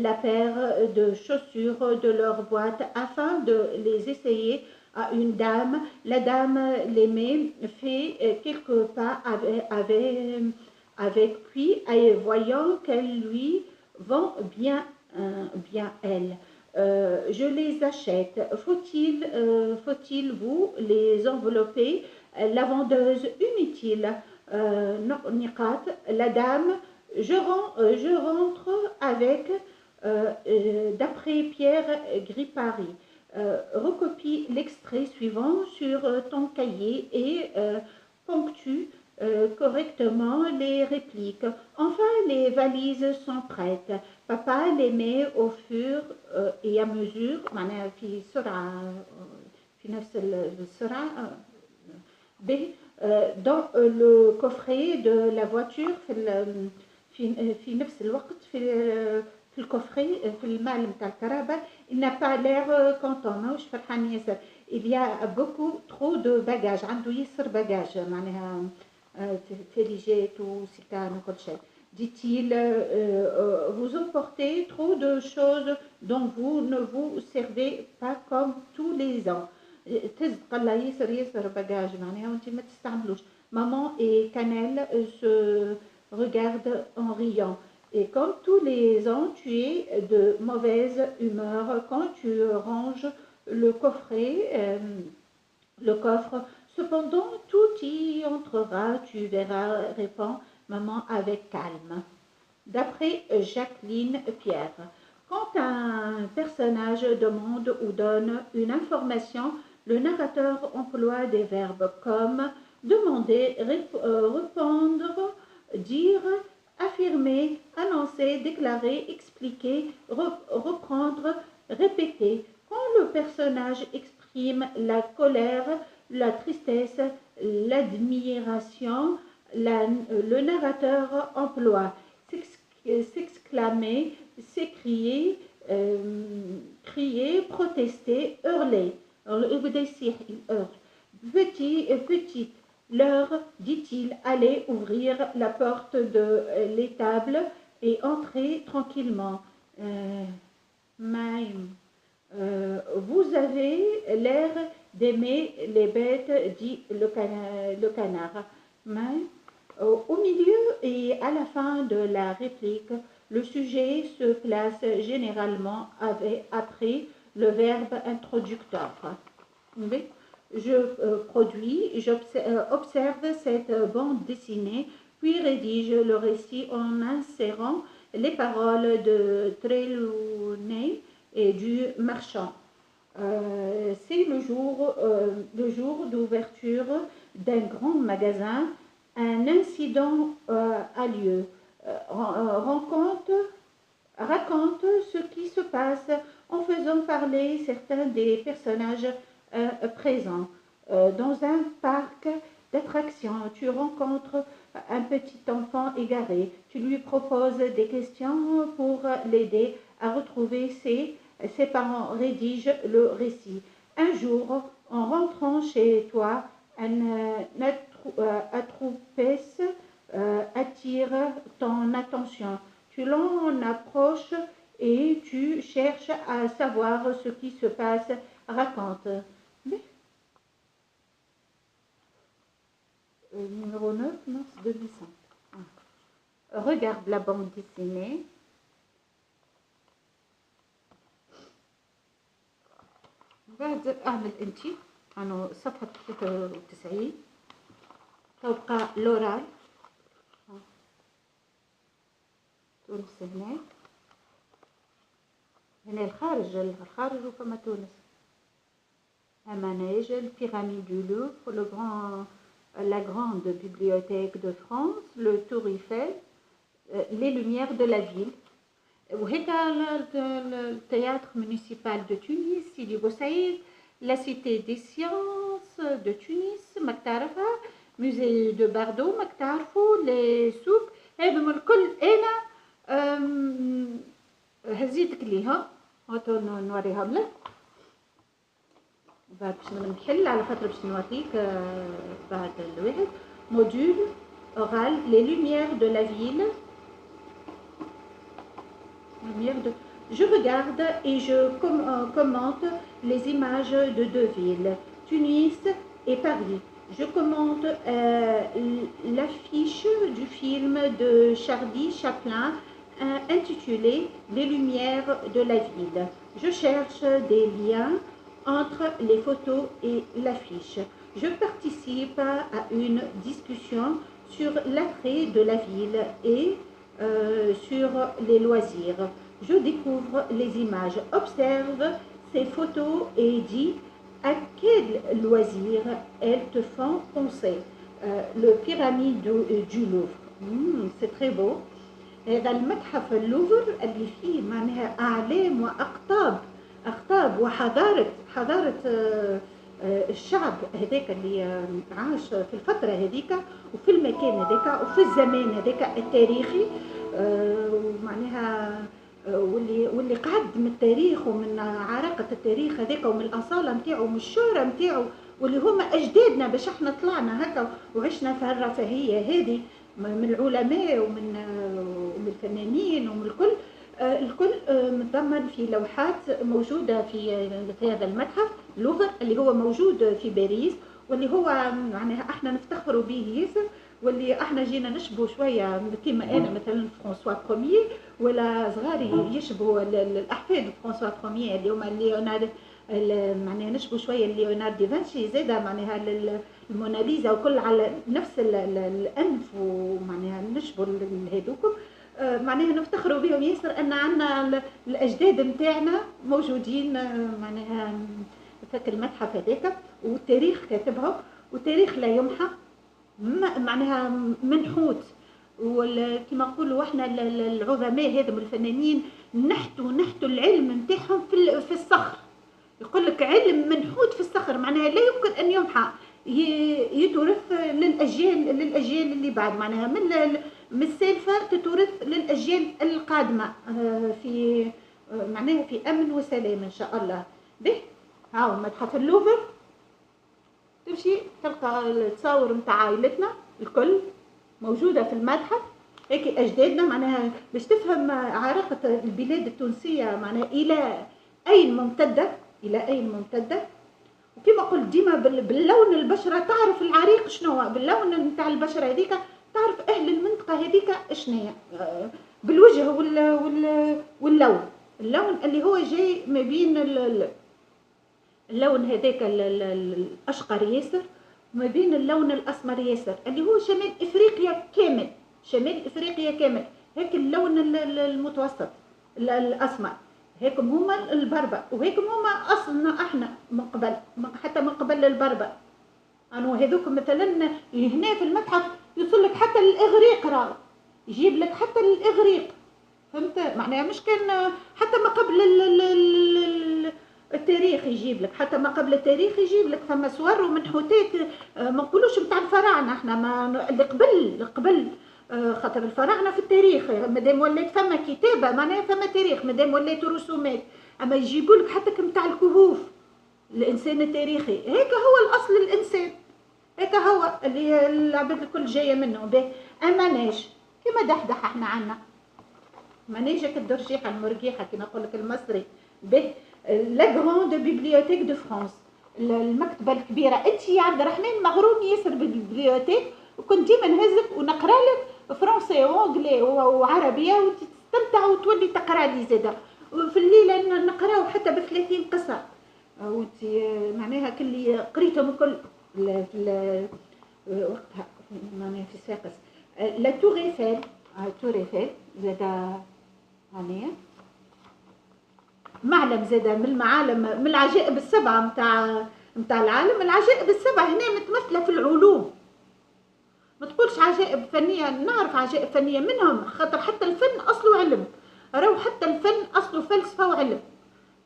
Speaker 1: la paire de chaussures de leur boîte afin de les essayer à une dame. La dame les met, fait quelques pas avec puis, voyant qu'elle lui bien elles. Je les achète. Faut-il vous les envelopper? La vendeuse inutile. Niqat, la dame, je rentre avec, d'après Pierre Gripari. Recopie l'extrait suivant sur ton cahier et ponctue correctement les répliques. Enfin, les valises sont prêtes. Papa les met au fur et à mesure معناها في سرعة في نفس السرعة ب dans le coffret de la voiture في نفس الوقت في الكوفري في المال نتاع الكهرباء. il n'a pas l'air content ماهوش فرحان ياسر. il y a beaucoup trop de bagages عنده ياسر باجاج معناها تليجات وسكان وكل شيء. dit-il, vous emportez trop de choses dont vous ne vous servez pas comme tous les ans. تزق الله ياسر بagages معناها وانت ما تستعملوش. Maman et Cannelle se regardent en riant. Et comme tous les ans, tu es de mauvaise humeur quand tu ranges le coffre. Cependant, tout y entrera, tu verras, répond maman avec calme. D'après Jacqueline Pierre, quand un personnage demande ou donne une information, le narrateur emploie des verbes comme demander, répondre, dire, affirmer, annoncer, déclarer, expliquer, reprendre, répéter. Quand le personnage exprime la colère, la tristesse, l'admiration, le narrateur emploie s'exclamer, s'écrier, crier, protester, hurler. Il hurle. Petite, l'heure, dit-il, allez ouvrir la porte de l'étable et entrer tranquillement. Vous avez l'air d'aimer les bêtes, dit le canard. Au milieu et à la fin de la réplique, le sujet se place généralement après le verbe introducteur. Je j'observe cette bande dessinée, puis rédige le récit en insérant les paroles de Trelawney et du marchand. C'est le jour d'ouverture d'un grand magasin. Un incident a lieu. Raconte ce qui se passe en faisant parler certains des personnages présents. Dans un parc d'attractions, tu rencontres un petit enfant égaré. Tu lui proposes des questions pour l'aider à retrouver ses parents. Rédige le récit. Un jour, en rentrant chez toi, un attroupes attire ton attention. Tu l'en approches et tu cherches à savoir ce qui se passe. Raconte. Numéro 9, mars 2005. Regarde la bande dessinée. بعد اعمل انتي عنو صفحة 93 تبقى لورال تونس هنا الخارج وفما تونس. un manège, le pyramide du Louvre, la grande bibliothèque de France, le Tour Eiffel, les lumières de la ville. Le théâtre municipal de Tunis, Sidi Boussaïd, la cité des sciences de Tunis, Maktarfa, musée de Bardo, Maktarfou, les souks, هذم الكل أنا هزيدك ليها نوريهم لك. باش نحل على خاطر باش نوريك بعد الواحد موديول oral les lumières de la ville. Je regarde et je commente les images de deux villes, Tunis et Paris. Je commente l'affiche du film de Charlie Chaplin, intitulé Les lumières de la ville. Je cherche des liens entre les photos et l'affiche. Je participe à une discussion sur l'attrait de la ville et sur les loisirs. Je découvre les images, observe ces photos et dis à quel loisir elles te font penser. Le pyramide du Louvre. C'est très beau. هذا المتحف اللوفر اللي فيه معناها أعلام أقطاب وحضارة الشعب هذاك اللي عاش في الفترة هذيك وفي المكان هذاك وفي الزمان هذاك التاريخي، ومعناها واللي قعد من التاريخ ومن عراقة التاريخ هذاك ومن الأصالة نتاعو ومن الشهرة نتاعو، واللي هما أجدادنا باش احنا طلعنا هكا وعشنا في هالرفاهية هذه من العلماء ومن الفنانين ومن الكل متضمن في لوحات موجودة في هذا المتحف لوفر اللي هو موجود في باريس، واللي هو معناها احنا نفتخروا به ياسر، واللي احنا جينا نشبهوا شويه كيما انا مثلا فرانسوا بروميي ولا صغاري يشبهوا الاحفاد فرانسوا بروميي اللي هما ليوناردو، معناها نشبهوا شويه ليوناردو دافنشي زاده معناها الموناليزا وكل على نفس الانف، ومعناها نشبهوا هذوكم معناها نفتخروا بهم ياسر ان عندنا الاجداد نتاعنا موجودين معناها في المتحف هذاك، والتاريخ كاتبهم والتاريخ لا يمحى معناها منحوت، وكما نقولوا احنا العظماء هذم الفنانين نحتوا العلم نتاعهم في الصخر، يقول لك علم منحوت في الصخر معناها لا يمكن ان يمحى، يتورث للاجيال اللي بعد، معناها من السالفه تتورث للاجيال القادمه في معناها في امن وسلام ان شاء الله. به هاو متحف اللوفر، تمشي تلقى التصاور نتاع عائلتنا الكل موجوده في المتحف، هيك اجدادنا معناها باش تفهم عراقه البلاد التونسيه معناها الى اين ممتده، وكما قلت ديما باللون البشره تعرف العريق شنو، باللون نتاع البشره هذيك تعرف اهل المنطقه هذيك شنيا، بالوجه واللون اللي هو جاي ما بين اللون هذاك الاشقر ياسر وما بين اللون الاسمر ياسر اللي هو شمال افريقيا كامل، هيك اللون المتوسط الاسمر، هيكم هما البربر وهيكم هما اصلنا احنا من قبل، حتى من قبل البربر. انو هذوك مثلا هنا في المتحف يوصل لك حتى الاغريق، راه يجيب لك حتى الاغريق، فهمت معناها مش كان حتى ما قبل التاريخ يجيب لك، حتى ما قبل التاريخ يجيب لك فما صور ومنحوتات ما نقولوش نتاع الفراعنه، احنا ما اللي قبل خاطر الفراعنه في التاريخ مادام ولات فما كتابه معناها فما تاريخ، مادام ولات رسومات، اما يجيبوا لك حتى نتاع الكهوف الانسان التاريخي، هيك هو الاصل الانسان، هيك هو اللي العباد الكل جايه منه. به اماناج كيما دحدح احنا عنا مناجك الدرجيحه المرجيحه كما نقول لك المصري. به لا غراند بيبليوتيك دو فرانس، المكتبه الكبيره، انت يا عبد الرحمن مغروم ياسر بالبيبليوتيك، وكنت ديما نهزك ونقرا لك فرنسي وانجلي وعربيه وتستمتع وتولي تقرا لي زاده، وفي الليله نقراو حتى ب30 قصه، وانت معناها كل قريتهم الكل وقتها معناها في ساقس. لا تور ايفيل زاده هانيه معلم زاده من المعالم من العجائب السبعه نتاع العالم، العجائب السبعه هنا متمثله في العلوم، ما تقولش عجائب فنيه، نعرف عجائب فنيه منهم خاطر حتى الفن اصله علم، راهو حتى الفن اصله فلسفه وعلم،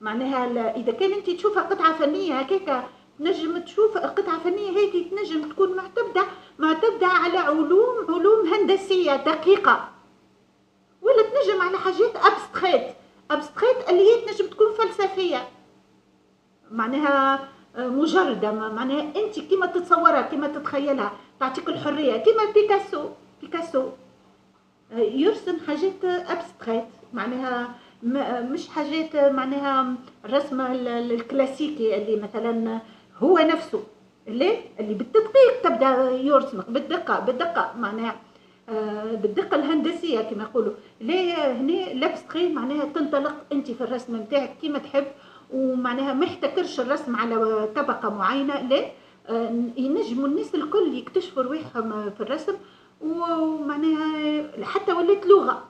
Speaker 1: معناها اذا كان انت تشوفها قطعه فنيه هكاك تنجم تشوف قطعه فنيه هيك تنجم تكون معتمده على علوم هندسيه دقيقه، ولا تنجم على حاجات ابستريت اللي هي تنجم تكون فلسفيه معناها مجرده، معناها انت كيما تتصورها كيما تتخيلها تعطيك الحريه، كيما بيكاسو يرسم حاجات ابستريت معناها مش حاجات معناها الرسم الكلاسيكي اللي مثلا هو نفسه اللي بالتدقيق تبدا يرسمك بالدقه معناها بالدقه الهندسيه كما يقولوا. لا هنا لابستري معناها تنطلق انت في الرسم نتاعك كيما تحب، ومعناها ما يحتكرش الرسم على طبقه معينه، لا ينجموا الناس الكل يكتشفوا رواحهم في الرسم. ومعناها حتى ولات لغه،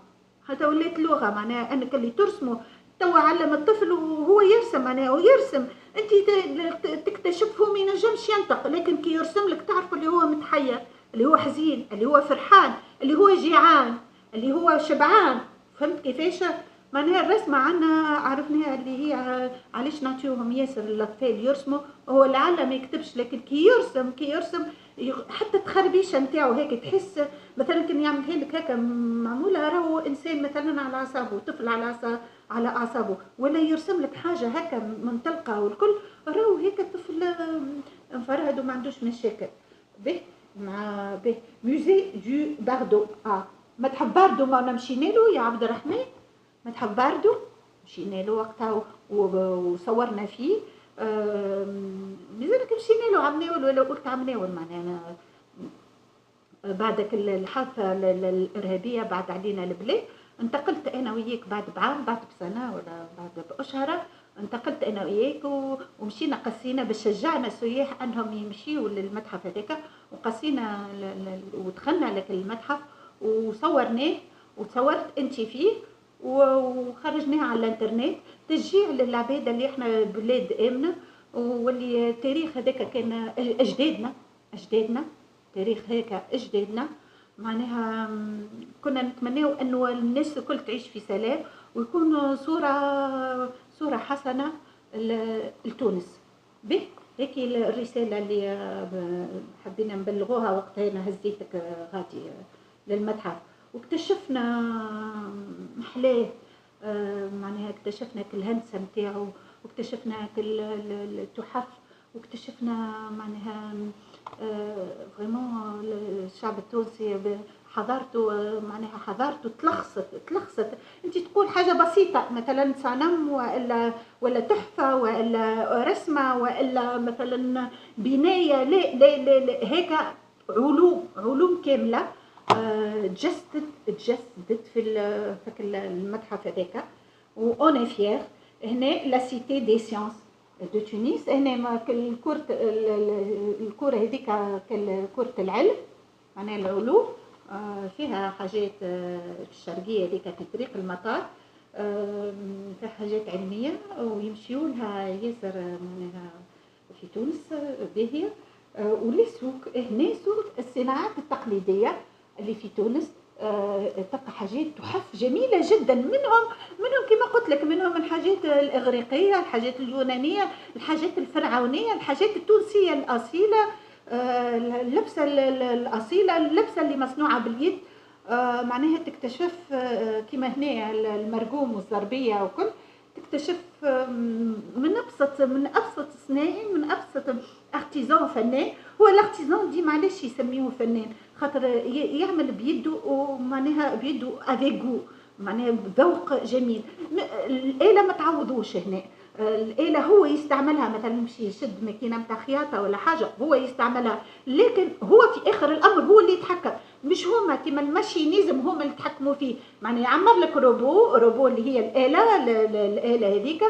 Speaker 1: حتى ولات لغه، معناها انك اللي ترسمه توا علم الطفل وهو يرسم، معناها ويرسم انت تكتشف هو ما ينجمش ينطق، لكن كي يرسم لك تعرف اللي هو متحير، اللي هو حزين، اللي هو فرحان، اللي هو جيعان، اللي هو شبعان. فهمت كيفاش؟ معناها الرسمة عنا عرفناها اللي هي علاش نعطيوهم ياسر الأطفال يرسموا، هو لعل ما يكتبش، لكن كي يرسم حتى التخربيشة نتاعو هيك تحس مثلا كان يعملها لك هكا معمولة راهو إنسان مثلا على أعصابه، طفل على أعصابه، ولا يرسم لك حاجة هكا منطلقة والكل راهو هيك الطفل مفرهد وما عندوش مشاكل. به مع به موزي دو باردو، متحف باردو ما مشينا له يا عبد الرحمن، متحف باردو مشينا له وقتها وصورنا فيه. لذلك مشينا له عمناول، ولا قلت عمناول معناها بعدك الحادثة الإرهابية بعد علينا البلاد، انتقلت أنا وياك بعد بعام، بعد بسنة ولا بعد بأشهر، انتقلت أنا وياك ومشينا قصينا باش شجعنا السياح أنهم يمشيوا للمتحف هذاك، وقصينا ودخلنا لك المتحف وصورناه، وتصورت أنت فيه وخرجناها على الانترنت تشجيع للعباد اللي احنا بلاد آمنة، واللي التاريخ هذاك كان أجدادنا تاريخ هيك أجدادنا، معناها كنا نتمناو أنه الناس الكل تعيش في سلام ويكون صورة حسنة لتونس. به هيك الرسالة اللي حبينا نبلغوها وقتها أنا هزيتك غادي للمتحف، واكتشفنا محلاه، معناها اكتشفنا كل الهندسة نتاعو، واكتشفنا كل التحف، واكتشفنا معناها فريمون الشعب التونسي حضارته، معناها حضارته تلخصت. انت تقول حاجه بسيطه مثلا صنم ولا تحفه ولا رسمه ولا مثلا بنايه، لا لا لا, لا. هيك علوم كامله تجسدت في المتحف هذاك. وانا فيير هنا لا سيتي دي سيونس دو تونس، هنا الكرة هذيك كرة العلم، معناها العلوم، فيها حاجات الشرقية هذيك في طريق المطار، فيها حاجات علمية ويمشيوا لها ياسر معناها في تونس باهية. ولي سوق هنا سوق الصناعات التقليدية اللي في تونس، تلقى حاجات تحف جميلة جدا، منهم كما قلت لك، منهم الحاجات الإغريقية، الحاجات اليونانية، الحاجات الفرعونية، الحاجات التونسية الأصيلة، اللبسة الأصيلة، اللبسة اللي مصنوعة باليد، معناها تكتشف كما هنا المرقوم والزربية وكل، تكتشف من أبسط صناعي، من أبسط ارتيزان فنان. هو الارتيزان دي معلش يسميه فنان خاطر يعمل بيده، ومعناها بيده افيغو، معناها بذوق جميل. الآلة ما تعوضوش هنا، الآلة هو يستعملها، مثلا يمشي يشد ماكينة متاع خياطة ولا حاجة هو يستعملها، لكن هو في آخر الأمر هو اللي يتحكم، مش هما كما الماشينيزم هما اللي يتحكموا فيه. معناها يعمر لك روبو اللي هي الآلة هذيك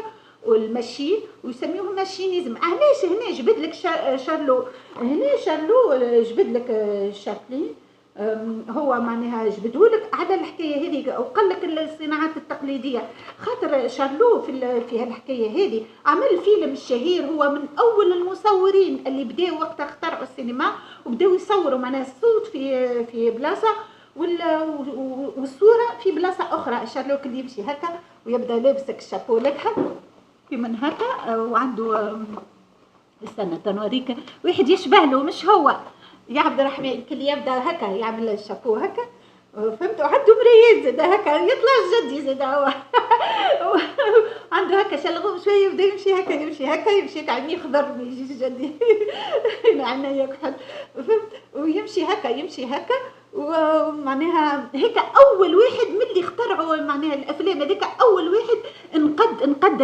Speaker 1: والماشين، ويسميوه ماشينيزم. علاش هنا جبد لك شارلو، هنا شارلو جبد لك شابلين، هو معناها جبدولك على الحكايه هذه، وقال لك الصناعات التقليديه، خاطر شارلو في هالحكايه هذه عمل فيلم الشهير، هو من اول المصورين اللي بداوا وقتها اخترعوا السينما وبداوا يصوروا معناها الصوت في بلاصه والصوره في بلاصه اخرى. شارلو اللي يمشي هكا ويبدا لابسك الشابو لكحل في من هكا، وعنده استنى تنوريك واحد يشبه له، مش هو يا عبد الرحمن، كل يبدا هكا يعمل الشابو هكا، فهمت، وعنده مرايات زاد هكا يطلع جدي زاد هو عنده هكا شلغوم شويه، يبدا يمشي هكا يمشي عينيه خضر ما يجيش جدي عينيه يكحل، فهمت، ويمشي هكا ومعناها هيك اول واحد من اللي اخترعوا معناها الافلام هذيك، اول واحد انقد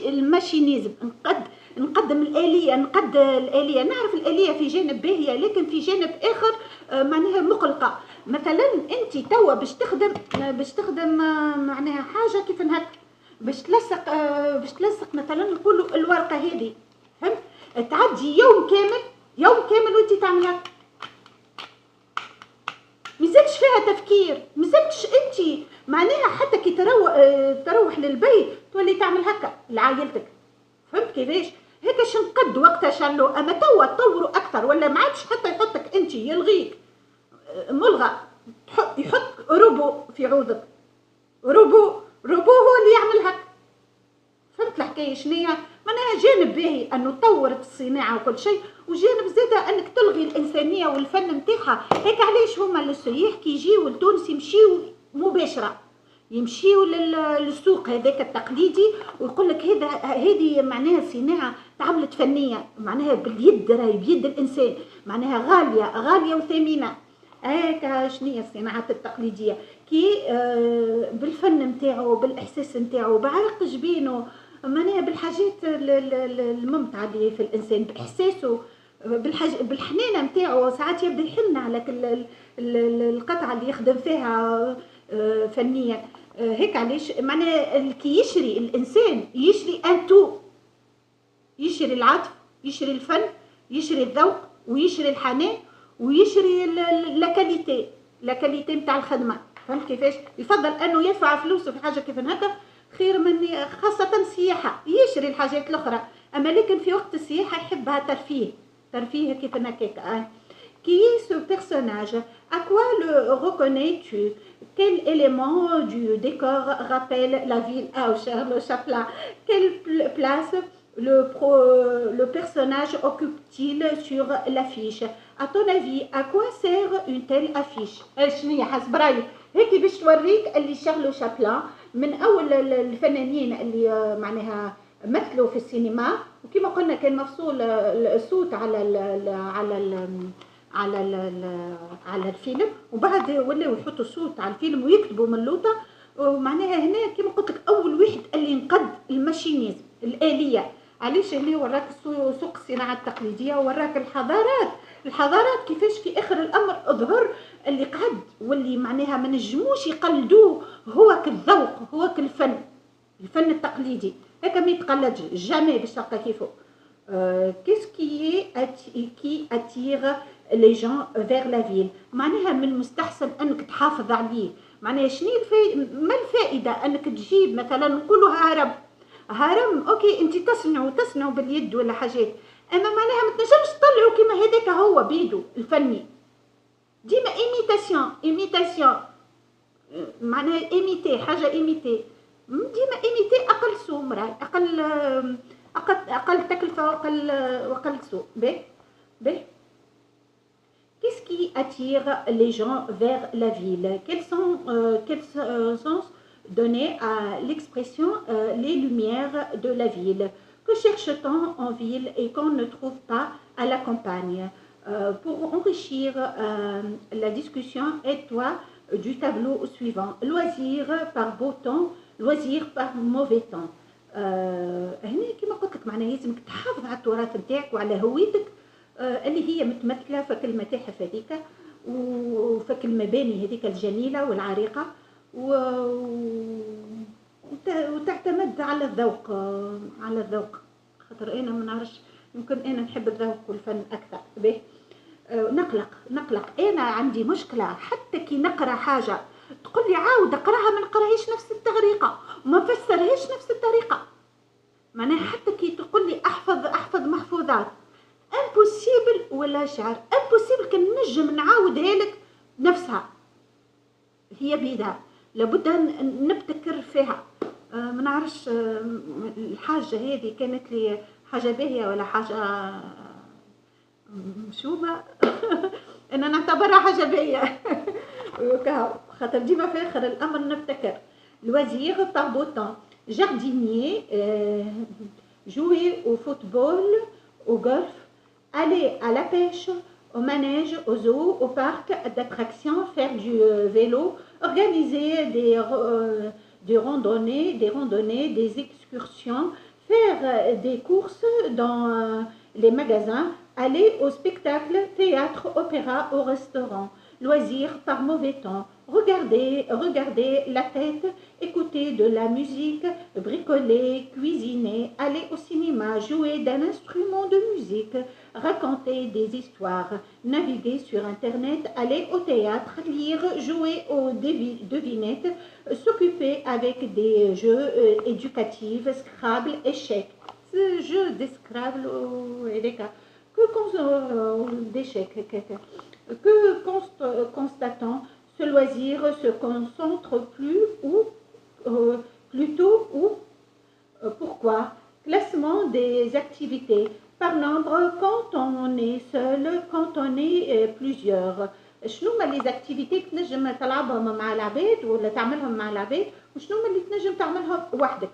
Speaker 1: الماشينيزم، نقدم الآلية، نعرف الآلية في جانب باهية، لكن في جانب آخر معناها مقلقة. مثلا انت توا باش تخدم معناها حاجه كيف هكا، باش تلصق مثلا نقولوا الورقه هذه، فهمت؟ تعدي يوم كامل وانت تعمل هكا، مازالش فيها تفكير، مازالش انت معناها حتى كي تروح للبيت تولي تعمل هكا لعائلتك، فهمت كيفاش؟ هيك شنقد وقتها شلو. اما توا تطوروا اكثر، ولا ما عادش حتى يحطك انت يلغيك ملغى، يحط روبو في عوضك، روبو هو اللي يعمل هكا، فهمت الحكايه شنية؟ معناها جانب باهي انه طورت الصناعه وكل شيء، وجانب زاده انك تلغي الانسانيه والفن نتاعها. هيك علاش هما السياح كي يجيو لتونس يمشيو مباشره، يمشيو للسوق هذاك التقليدي ويقول لك هذه معناها صناعه تعملت فنيه، معناها باليد، راهي بيد الانسان، معناها غاليه وثمينه. هيك شنية الصناعات التقليديه كي بالفن نتاعو، بالاحساس نتاعو، بعرق جبينه، معناها بالحاجات الممتعه اللي في الانسان، باحساسه، بالحنانه نتاعو. ساعات يبدا يحن على القطعه اللي يخدم فيها فنيا. هيك علاش معناها كي يشري الانسان يشري انتو، يشري العطف، يشري الفن، يشري الذوق، ويشري الحنان، ويشري لا كاليتي نتاع الخدمه. فهمت كيفاش؟ يفضل انه يدفع فلوسه في حاجه كيف هكا خير من خاصه السياحه يشري الحاجات الاخرى. اما لكن في وقت السياحه يحبها ترفيه كيف هكاك. Qui est ce personnage? À quoi le reconnais-tu? Quel élément du décor rappelle la ville à Charles Chaplin? Quelle place le personnage occupe-t-il sur l'affiche? À ton avis, à quoi sert une telle affiche? شنو حسب رايك؟ هيك باش توريك اللي شارلو شابلان من اول الفنانين اللي معناها مثلوا في السينما، وكما قلنا كان مفصول الصوت على الفيلم، وبعد ولاو يحطوا الصوت على الفيلم ويكتبوا من اللوطه. ومعناها هنا كما قلت لك اول واحد اللي انقد الماشينيزم الاليه. علاش هنا وراك سوق الصناعه التقليديه، وراك الحضارات كيفاش في اخر الامر ظهر اللي قعد واللي معناها ما نجموش يقلدوه، هو كالذوق، هو كالفن، الفن التقليدي هيك ما يتقلدش جامي باش تلقى كيفو. qu'est-ce qui attire les gens vers la ville؟ معناها من المستحسن انك تحافظ عليه. معناها شنو ما الفائده انك تجيب مثلا نقولوا هرم اوكي انت تصنعوا باليد ولا حاجات، اما معناها ما تنجمش تطلعوا كيما هذاك هو بيدو الفني، ديما ايميتاسيون معناها ايميتي حاجه ايميتي، ديما ايميتي اقل سوء مراي، اقل تكلفه واقل سوء. باهي Qu'est-ce qui attire les gens vers la ville? Quel sens donner à l'expression les lumières de la ville? Que cherche-t-on en ville et qu'on ne trouve pas à la campagne? Pour enrichir la discussion, aide-toi du tableau suivant. Loisir par beau temps, loisir par mauvais temps. هنا كما قلت لك معناها لازمك تحافظ على التراث نتاعك وعلى هويتك اللي هي متمثله في المتاحف هذيك وفي المباني هذيك الجميله والعريقه، وتعتمد على الذوق خاطر انا ما نعرفش، يمكن انا نحب الذوق والفن اكثر. به نقلق انا عندي مشكله حتى كي نقرا حاجه تقول لي عاود اقراها، ما نقراهاش نفس الطريقه وما نفسرهاش نفس الطريقه. معناها حتى كي تقول لي احفظ محفوظات امبوسيبل، ولا شعر امبوسيبل كان نجم نعاودها لك نفسها هي بيدها، لابد نبتكر فيها. ما نعرفش الحاجه هذه كانت لي حاجه باهيه ولا حاجه مشوبه انا نعتبرها حاجه باهيه خاطر ديما في اخر الامر نبتكر. loisir par beau temps, jardinier, jouer au football, au golf, aller à la pêche, au manège, au zoo, au parc d'attractions, faire du vélo, organiser des randonnées, des excursions, faire des courses dans les magasins, aller au spectacle, théâtre, opéra, au restaurant. loisirs par mauvais temps, regarder la tête, écouter de la musique, bricoler, cuisiner, aller au cinéma, jouer d'un instrument de musique, raconter des histoires, naviguer sur Internet, aller au théâtre, lire, jouer aux devinettes, s'occuper avec des jeux éducatifs, Scrabble, échecs. Ce jeu de Scrabble d'échecs que constatant ce loisir se concentre plutôt ou pourquoi classement des activités par nombre quand on est seul quand on est plusieurs شنو هما لي زاكتيفيتي تنجم تلعبهم مع العباد ولا تعملهم مع العباد وشنو هما اللي تنجم تعملهم وحدك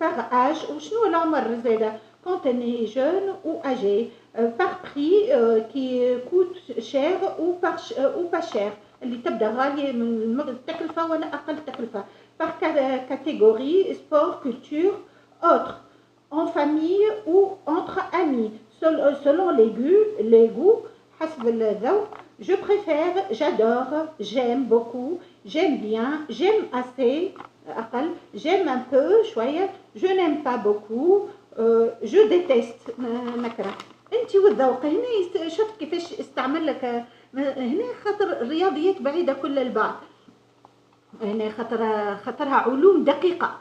Speaker 1: par âge وشنو العمر زاده quand on est jeune ou âgé par prix qui coûte cher ou pas cher اللي تبدا غاليه من التكلفه ولا اقل تكلفه par catégorie sport culture autre en famille ou entre amis selon les goûts حسب الذوق je préfère j'adore j'aime beaucoup j'aime bien j'aime assez أقل j'aime un peu شويه je n'aime pas beaucoup je déteste نكره انت والذوق هنا شفت كيفاش استعمل لك هنا خاطر الرياضيات بعيده كل البعض هنا خاطرها علوم دقيقه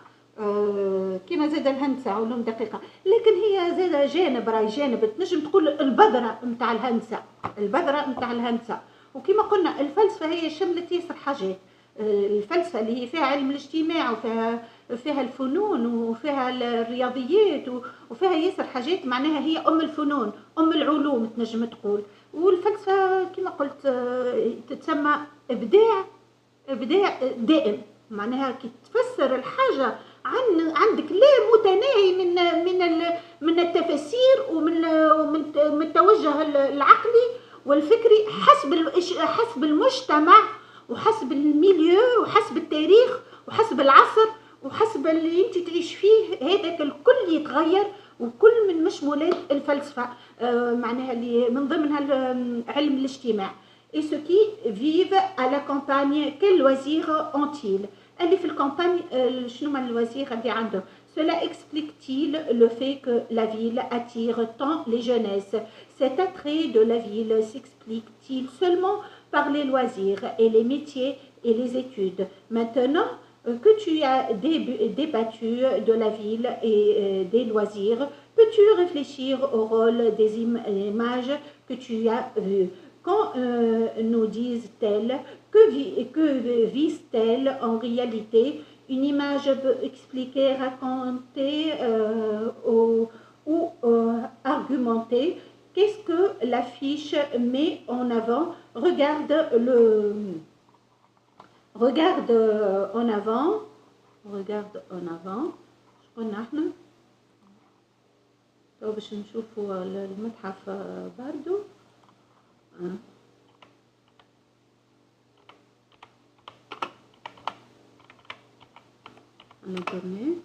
Speaker 1: كما زاد الهندسه علوم دقيقه لكن هي زاد جانب تنجم تقول البذره نتاع الهندسه وكما قلنا الفلسفه هي شملت ياسر حاجات الفلسفه اللي هي فيها علم الاجتماع وفيها الفنون وفيها الرياضيات وفيها ياسر حاجات معناها هي ام الفنون ام العلوم تنجم تقول والفلسفه كما قلت تتسمى ابداع دائم معناها كي تفسر الحاجه عندك لا متناهي من التفاسير ومن التوجه العقلي والفكري حسب المجتمع وحسب الميليو وحسب التاريخ وحسب العصر وحسب اللي انت تعيش فيه هذاك الكل يتغير وكل من مشمولات الفلسفه معناها اللي من ضمنها علم الاجتماع et ceux qui vivent à la campagne quel loisir ont-ils اللي في الكامباني شنو هما الوزير اللي عندهم cela explique-t-il le fait que la ville attire tant les jeunesses cet attrait de la ville s'explique-t-il seulement par les loisirs et les métiers et les études maintenant que tu as débattu de la ville et des loisirs peux-tu réfléchir au rôle des images que tu as vues quand nous disent-elles que vise-t-elle en réalité une image peut expliquer, raconter ou argumenter. Qu'est-ce que l'affiche met en avant? Regarde en avant. قلنا احنا باش نشوفوا المتحف برضو الانترنت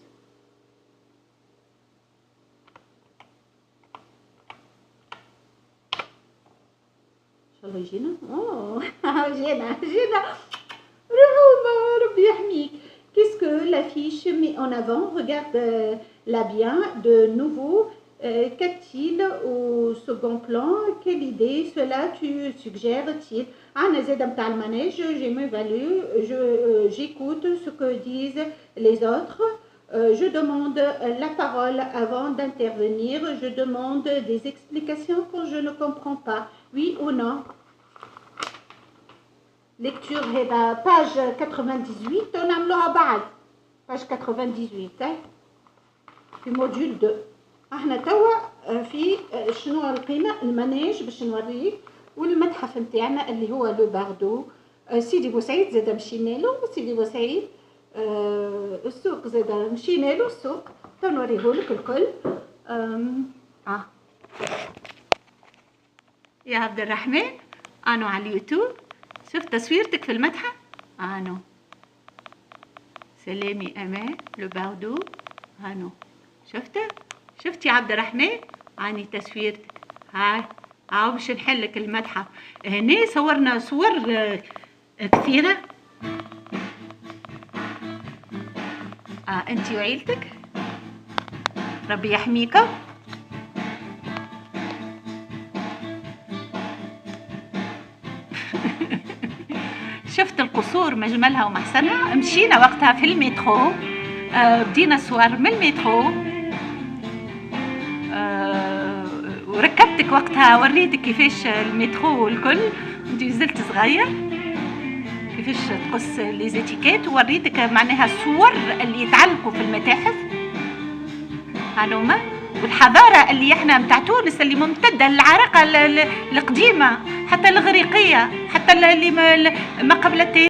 Speaker 1: ان شاء الله يجينا جينا ربي يحميك qu'est-ce que l'affiche met en avant regarde la bien de nouveau qu'a-t-il au second plan quelle idée cela tu suggère-t-il أنا زادة متاع المانيج je m'évalue j'écoute ce que disent les autres je demande la parole avant d'intervenir je demande des explications quand je ne comprends pas oui ou non lecture هذا page 98 ونعملوها بعد page 98 في موديول 2 احنا توا في شنو لقينا المانيج باش نوريك والمتحف نتاعنا اللي هو لو باردو سيدي بوسعيد زاد مشينا له سيدي بوسعيد السوق زاد مشينا له السوق تنوريهولك الكل يا عبد الرحمن انا على اليوتيوب شفت تصويرتك في المتحف انو سلامي امان لو باردو انو شفتي يا عبد الرحمن اني تصويرتك هاي هاو باش نحلك المتحف. هنا صورنا صور كثيرة. انتي وعيلتك ربي يحميكم. شفت القصور مجملها ومحسنها. مشينا وقتها في المترو، بدينا صور من المترو، وركبتك وقتها، وريتك كيفاش المترو والكل، انت زلت صغير، كيفاش تقص لي زيتيكيت، ووريتك معناها الصور اللي يتعلقوا في المتاحف هذوما، والحضاره اللي احنا متاع تونس اللي ممتده للعراقه القديمه، حتى الاغريقيه، حتى اللي ما قبل